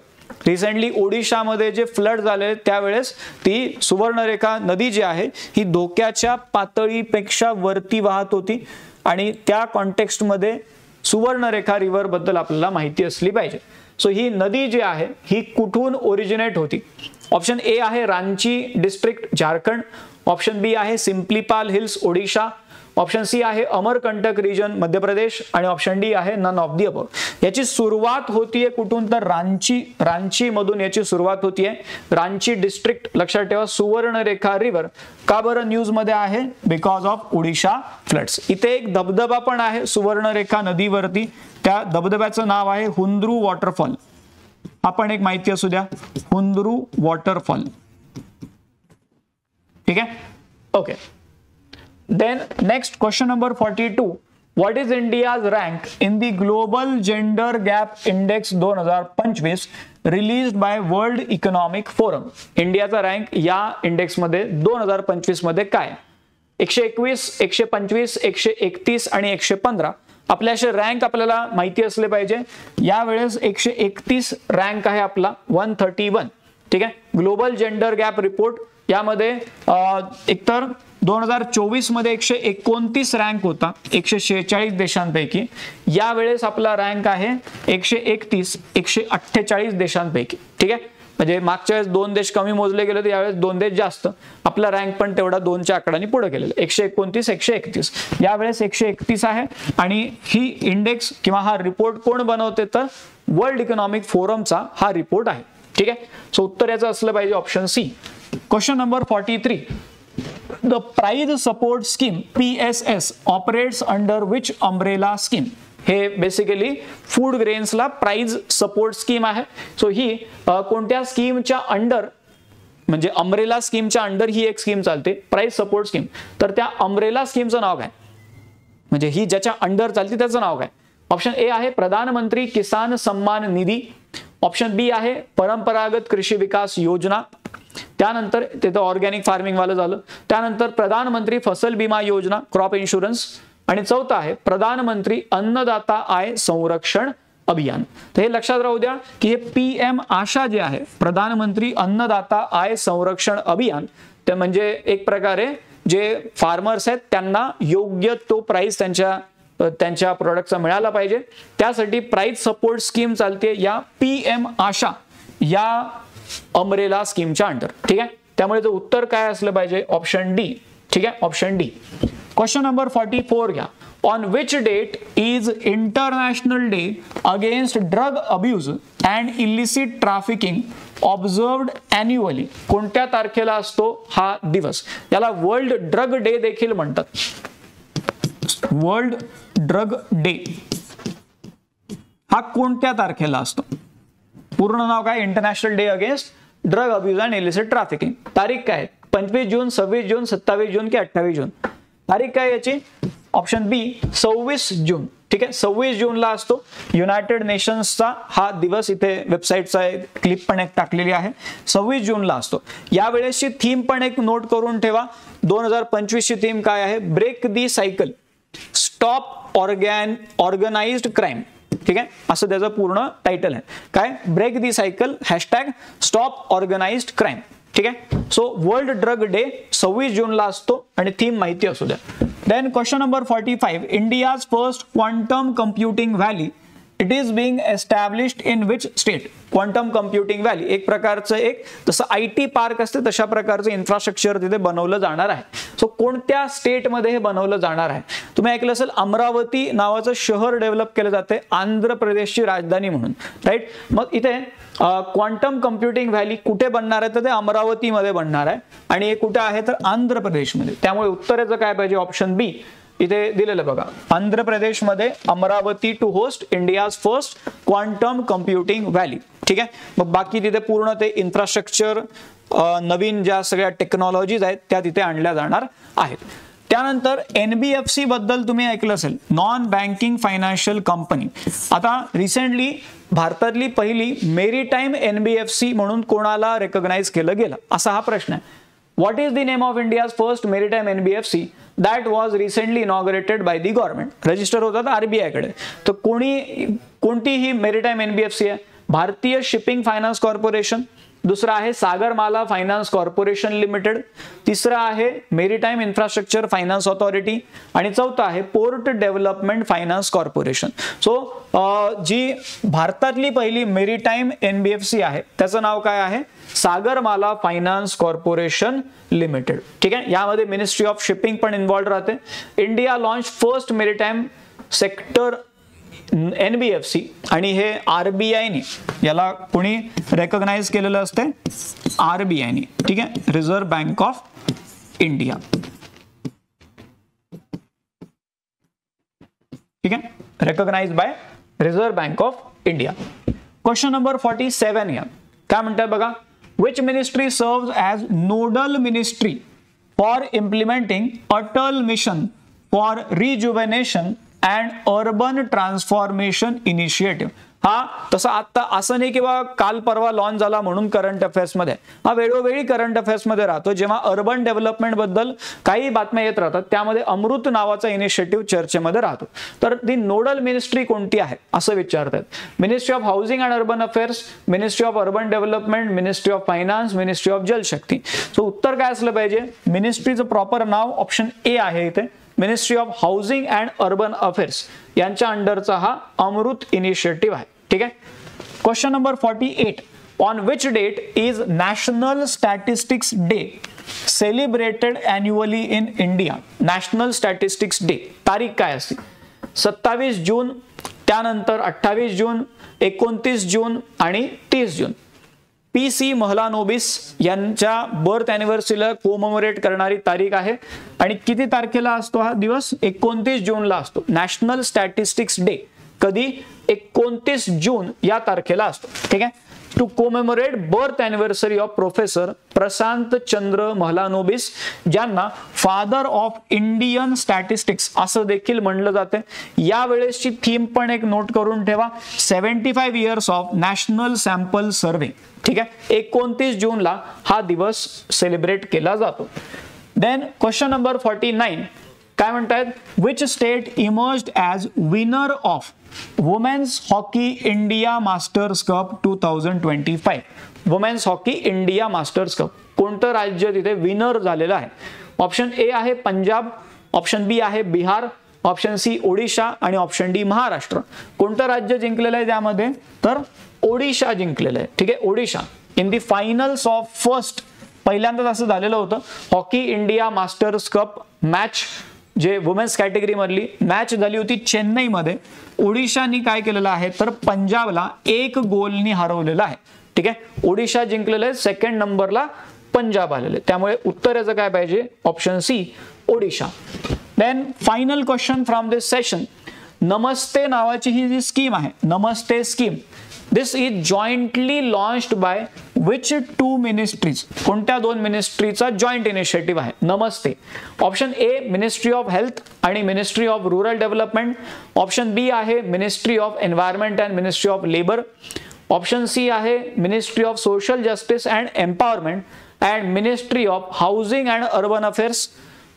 recently ओडिशामध्ये जे फ्लड झाले त्यावेळेस ती सुवर्णरेखा नदी जी आहे ही धोक्याच्या पातळीपेक्षा वरती वाहत होती आणि त्या कॉन्टेक्स्टमध्ये सुवर्णरेखा रिव्हर बद्दल आपल्याला माहिती असली पाहिजे. सो ही नदी जी आहे ही कुठून ओरिजिनेट होती. ऑप्शन ए आहे Ranchi district Jharkhand, option B आहे सिम्प्लीपाल हिल्स ओडिशा, ऑप्शन सी आहे अमरकंटक रिजन मध्य प्रदेश आणि ऑप्शन डी आहे नन ऑफ दी अबव. याची सुरुवात होतीये कुठून, तर रांची मधून याची सुरुवात होतीये. रांची डिस्ट्रिक्ट लक्षात ठेवा. सुवर्णरेखा रिव्हर का बरं न्यूज मध्ये आहे, बिकॉज ऑफ ओडिशा फ्लड्स. इथे एक धबधबा पण आहे सुवर्णरेखा नदीवरती, त्या धबधब्याचं नाव आहे हुंद्रू वॉटरफॉल. आपण एक माहिती असू द्या, हुंद्रू वॉटरफॉल. ठीक आहे. Okay. Then next question number 42, what is India's rank in the Global Gender Gap Index 2025 released by World Economic Forum. इंडियाचा रँक या इंडेक्स मध्ये 2025 मध्ये काय, 121, 125, 131 आणि 115. आपल्या असे रँक आपल्याला माहिती असले पाहिजे. यावेळेस 131 रँक आहे आपला, 131. ठीक आहे. ग्लोबल जेंडर गॅप रिपोर्ट यामध्ये एकतर 2024 मध्ये 129 रँक होता 146 देशांपैकी. यावेळेस आपला रँक आहे 131 148 देशांपैकी. ठीक आहे. म्हणजे मागच्या वेळेस 2 देश कमी मोजले गेले, तर यावेळेस 2 देश जास्त. आपला रँक पण तेवढा 2च्या आकड्याने पुढे गेलेला, 129 131. यावेळेस 131 आहे. आणि ही इंडेक्स किंवा हा रिपोर्ट कोण बनवते, तर वर्ल्ड इकॉनॉमिक फोरमचा हा रिपोर्ट आहे. ठीक आहे. सो उत्तर याचं असलं पाहिजे option C. Question number 43, the price support scheme PSS operates under which umbrella scheme. हे बेसिकली फूड ग्रेन्सला प्राइस सपोर्ट स्कीम आहे. सो ही कोणत्या स्कीमच्या अंडर, म्हणजे अम्ब्रेला स्कीमच्या अंडर ही एक स्कीम चालते, प्राइस सपोर्ट स्कीम. तर त्या अम्ब्रेला स्कीमचं नाव काय, म्हणजे ही ज्याच्या अंडर चालते त्याचं नाव काय. ऑप्शन ए आहे प्रधानमंत्री किसान सम्मान निधी, ऑप्शन बी आहे परंपरागत कृषी विकास योजना, त्यानंतर ते तर ऑर्गॅनिक फार्मिंग वाला झालं, त्यानंतर प्रधानमंत्री फसल बीमा योजना क्रॉप इन्शुरन्स, आणि चौथा आहे प्रधानमंत्री अन्नदाता आय संरक्षण अभियान. तर हे लक्षात राहू द्या की हे PM आशा जे आहे, प्रधानमंत्री अन्नदाता आय संरक्षण अभियान, ते म्हणजे एक प्रकारे जे फार्मर्स आहेत त्यांना योग्य तो प्राइस त्यांच्या प्रोडक्टचा मिळाला पाहिजे, त्यासाठी प्राइस सपोर्ट स्कीम चालते या PM आशा या अम्ब्रेला स्कीमच्या अंडर. ठीक आहे. त्यामुळे जो उत्तर काय असलं पाहिजे, ऑप्शन डी. ठीक आहे. Option D. क्वेश्चन नंबर 44 घ्या. On which date is international day against drug abuse and illicit trafficking observed annually. कोणत्या तारखेला असतो हा दिवस. याला वर्ल्ड ड्रग डे देखील म्हणतात. वर्ल्ड ड्रग डे हा कोणत्या तारखेला असतो. पूर्ण नाव काय, international day against drug abuse and illicit trafficking. तारीख काय, 25 जून, 26 जून, 27 जून की 28 जून. तारीख काय याची, ऑप्शन बी 26 जून. ठीक आहे. 26 जूनला असतो. युनायटेड नेशन्सचा हा दिवस, इथे वेबसाईटचा क्लिप पण एक टाकलेली आहे, 26 जूनला असतो. यावेळेसची थीम पण एक नोट करून ठेवा. 2025 ची थीम काय आहे, break the cycle stop organised crime. ठीक आहे. असं त्याचं पूर्ण टायटल आहे. काय, break the cycle hashtag stop organised crime. ठीक आहे. सो वर्ल्ड ड्रग डे 26 जूनला असतो आणि थीम माहिती असू द्या. Then question number 45, India's first quantum computing valley it is being established in which state. Quantum computing valley एक प्रकारचं, एक जसं IT पार्क असते तशा प्रकारचं इन्फ्रास्ट्रक्चर तिथे बनवलं जाणार आहे. सो कोणत्या स्टेटमध्ये हे बनवलं जाणार आहे. तुम्ही ऐकलं असेल अमरावती नावाचं शहर डेव्हलप केलं जाते आंध्र प्रदेशची राजधानी म्हणून. राईट. मग इथे क्वांटम कम्प्युटिंग व्हॅली कुठे बनणार आहे, तर ते अमरावतीमध्ये बनणार आहे आणि हे कुठे आहे, तर आंध्र प्रदेशमध्ये. त्यामुळे उत्तराचं काय पाहिजे, ऑप्शन बी इथे दिलेलं बघा, आंध्र प्रदेशमध्ये Amaravati to host India's first quantum computing valley. ठीक आहे, मग बाकी तिथे पूर्ण ते इन्फ्रास्ट्रक्चर, नवीन ज्या सगळ्या टेक्नॉलॉजीज आहेत त्या तिथे आणल्या जाणार आहेत. त्यानंतर NBFC बद्दल तुम्ही ऐकलं असेल, नॉन बँकिंग फायनान्शियल कंपनी. आता रिसेंटली भारतातली पहिली मेरीटाईम NBFC म्हणून कोणाला रेकॉग्नाइज केलं गेलं, असा हा प्रश्न आहे. What is the name of India's first maritime NBFC that was recently inaugurated by the government? Register होतात RBI कडे. तर कोणती ही मेरीटाईम NBFC आहे? भारतीय शिपिंग फायनान्स कॉर्पोरेशन, दुसरा आहे सागरमाला फायनान्स कॉर्पोरेशन लिमिटेड, तिसरा आहे मेरीटाईम इन्फ्रास्ट्रक्चर फायनान्स ऑथॉरिटी आणि चौथा आहे port development finance corporation. So जी भारतातली पहिली मेरीटाईम NBFC आहे त्याचं नाव काय आहे? Sagarmala finance corporation limited. ठीक आहे, यामध्ये मिनिस्ट्री ऑफ शिपिंग पण इन्व्हॉल्व राहते. India launch first maritime sector NBFC आणि हे RBI ने याला कोणी रेकॉग्नाइज केलेलं असते? RBI ने. ठीक आहे, रिझर्व्ह बँक ऑफ इंडिया. ठीक आहे, recognise by Reserve Bank of India. Question number 47 या काय म्हणतात बघा, which ministry serves as nodal ministry for implementing Atal Mission for Rejuvenation and Urban Transformation Initiative. हा तसा आता असं नाही किंवा काल परवा लॉन्च झाला म्हणून करंट अफेअर्स मध्ये, हा वेळोवेळी करंट अफेअर्स मध्ये राहतो. जेव्हा अर्बन डेव्हलपमेंट बद्दल काही बातम्या येत राहतात त्यामध्ये अमृत नावाचा इनिशिएटिव्ह चर्चेमध्ये राहतो. तर ती नोडल मिनिस्ट्री कोणती आहे असं विचारतात. Ministry of housing and urban affairs, ministry of urban development, ministry of finance, ministry of Jal Shakti. So उत्तर काय असलं पाहिजे? मिनिस्ट्रीचं प्रॉपर नाव ऑप्शन ए आहे इथे, ministry of housing and urban affairs यांच्या अंडरचा हा अमृत इनिशिएटिव्ह आहे. ठीक आहे. Question number 48, on which date is national statistics day celebrated annually in India? National statistics day तारीख काय असते? 27 जून, त्यानंतर 28 जून, 29 जून आणि 30 जून. PC महलानोबिस यांच्या बर्थ अॅनिव्हर्सरीला कोमोमोरेट करणारी तारीख आहे आणि किती तारखेला असतो हा दिवस? 29 जूनला असतो. नॅशनल स्टॅटिस्टिक्स डे कधी? 29 जून या तारखेला असतो. ठीक आहे. To commemorate birth anniversary of professor Prashanta Chandra Mahalanobis, ज्यांना फादर ऑफ इंडियन स्टॅटिस्टिक्स असं देखील म्हणलं जाते. या वेळेसची थीम पण एक नोट करून ठेवा, 75 years of national sample survey. ठीक आहे, 29 जूनला हा दिवस सेलिब्रेट केला जातो. देन क्वेश्चन नंबर 49 काय म्हणतात? Which state emerged as winner of women's hockey India masters cup 2025? Women's hockey India masters cup कोणतं राज्य तिथे विनर झालेलं आहे? ऑप्शन ए आहे पंजाब, ऑप्शन बी आहे बिहार, ऑप्शन सी ओडिशा आणि ऑप्शन डी महाराष्ट्र. कोणतं राज्य जिंकलेलं आहे त्यामध्ये? तर ओडिशा जिंकलेलं आहे. ठीक आहे, Odisha in the finals of first, पहिल्यांदाच असं झालेलं होतं. Hockey India masters cup match जे वुमेन्स कॅटेगरी मधली मॅच झाली होती चेन्नईमध्ये. ओडिशानी काय केलेलं आहे तर पंजाबला 1 गोलनी हरवलेलं आहे. ठीक आहे, ओडिशा जिंकलेलं आहे, सेकंड नंबरला पंजाब आलेले. त्यामुळे उत्तर याचं काय पाहिजे? Option C Odisha. Then final question from this session, Namaste नावाची ही जी स्कीम आहे, Namaste scheme, this is jointly launched by which 2 ministries? कोणत्या 2 मिनिस्ट्रीचा जॉईंट इनिशिएटिव्ह आहे Namaste? Option A ministry of health आणि ministry of rural development, option B आहे ministry of environment and ministry of labour, option C आहे ministry of social justice and empowerment and ministry of housing and urban affairs,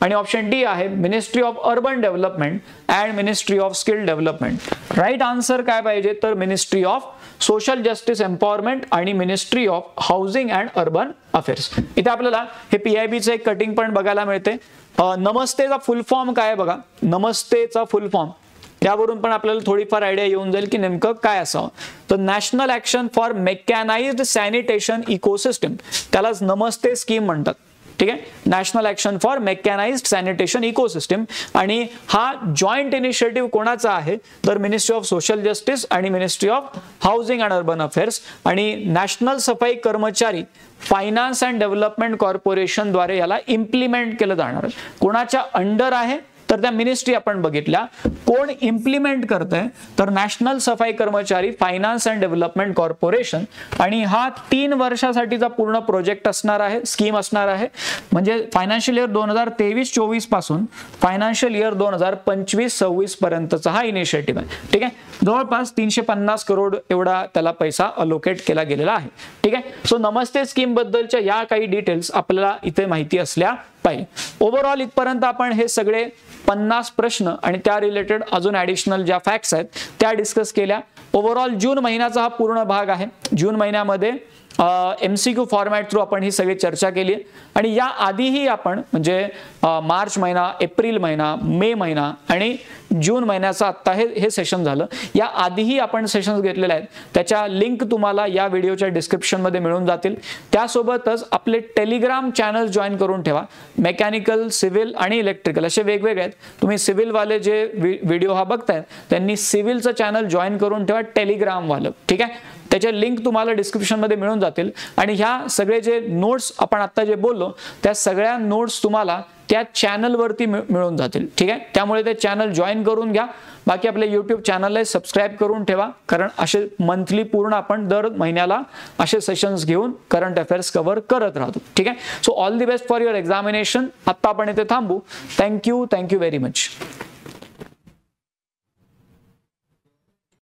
आणि option D आहे ministry of urban development and ministry of skill development. Right answer काय पाहिजे तर ministry of social justice empowerment आणि ministry of housing and urban affairs. इथे आपल्याला हे PIBचं एक कटिंग पण बघायला मिळते. नमस्तेचा फुल फॉर्म काय आहे बघा, नमस्तेचा फुल फॉर्म त्यावरून पण आपल्याला थोडीफार आयडिया येऊन जाईल की नेमकं काय असावं. तर national action for mechanised sanitation ecosystem, त्यालाच नमस्ते स्कीम म्हणतात. ठीक आहे, national action for mechanised sanitation ecosystem. आणि हा जॉईंट इनिशिएटिव्ह कोणाचा आहे तर मिनिस्ट्री ऑफ सोशल जस्टिस आणि ministry of housing and urban affairs आणि नॅशनल सफाई कर्मचारी फायनान्स अँड डेव्हलपमेंट कॉर्पोरेशन द्वारे याला इम्प्लिमेंट केलं जाणार. कोणाच्या अंडर आहे तर त्या मिनिस्ट्री आपण बघितल्या. कोण इम्प्लिमेंट करतंय तर नॅशनल सफाई कर्मचारी फायनान्स अँड डेव्हलपमेंट कॉर्पोरेशन. आणि हा 3 वर्षासाठीचा पूर्ण प्रोजेक्ट असणार आहे, स्कीम असणार आहे. म्हणजे फायनान्शियल इयर 2023-24 पासून फायनान्शियल इयर 2025-26 पर्यंतचा हा इनिशिएटिव्ह आहे. ठीक आहे, जवळपास 350 करोड एवढा त्याला पैसा अलोकेट केला गेलेला आहे. ठीक आहे, सो नमस्ते स्कीम बद्दलच्या या काही डिटेल्स आपल्याला इथे माहिती असल्या पाहिजे. ओव्हरऑल इथपर्यंत आपण हे सगळे 50 प्रश्न आणि त्या रिलेटेड अजून ऍडिशनल ज्या फॅक्ट्स आहेत त्या डिस्कस केल्या. ओव्हरऑल जून महिन्याचा हा पूर्ण भाग आहे. जून महिन्यामध्ये MCQ फॉर्मॅट थ्रू आपण ही सगळी चर्चा केली आहे. आणि या आधीही आपण म्हणजे मार्च महिना, एप्रिल महिना, मे महिना आणि जून महिन्याचा आत्ता हे सेशन झालं. या आधीही आपण सेशन्स घेतलेले आहेत, त्याच्या लिंक तुम्हाला या व्हिडिओच्या डिस्क्रिप्शनमध्ये मिळून जातील. त्यासोबतच आपले टेलिग्राम चॅनल जॉईन करून ठेवा. मेकॅनिकल, सिव्हिल आणि इलेक्ट्रिकल असे वेगवेगळे आहेत. तुम्ही सिव्हिलवाले जे व्हिडिओ हा बघतायत त्यांनी सिव्हिलचं चॅनल जॉईन करून ठेवा, टेलिग्रामवालं. ठीक आहे, त्याचे लिंक तुम्हाला डिस्क्रिप्शनमध्ये मिळून जातील. आणि ह्या सगळे जे नोट्स आपण आता जे बोललो त्या सगळ्या नोट्स तुम्हाला त्या चॅनलवरती मिळून जातील. ठीक आहे, त्यामुळे ते चॅनल जॉईन करून घ्या. बाकी आपल्या YouTube चॅनलला सबस्क्राईब करून ठेवा, कारण असे मंथली पूर्ण आपण दर महिन्याला असे सेशन्स घेऊन करंट अफेअर्स कव्हर करत राहतो. ठीक आहे, so all the best for your examination. आत्ता आपण इथे थांबू. Thank you very much.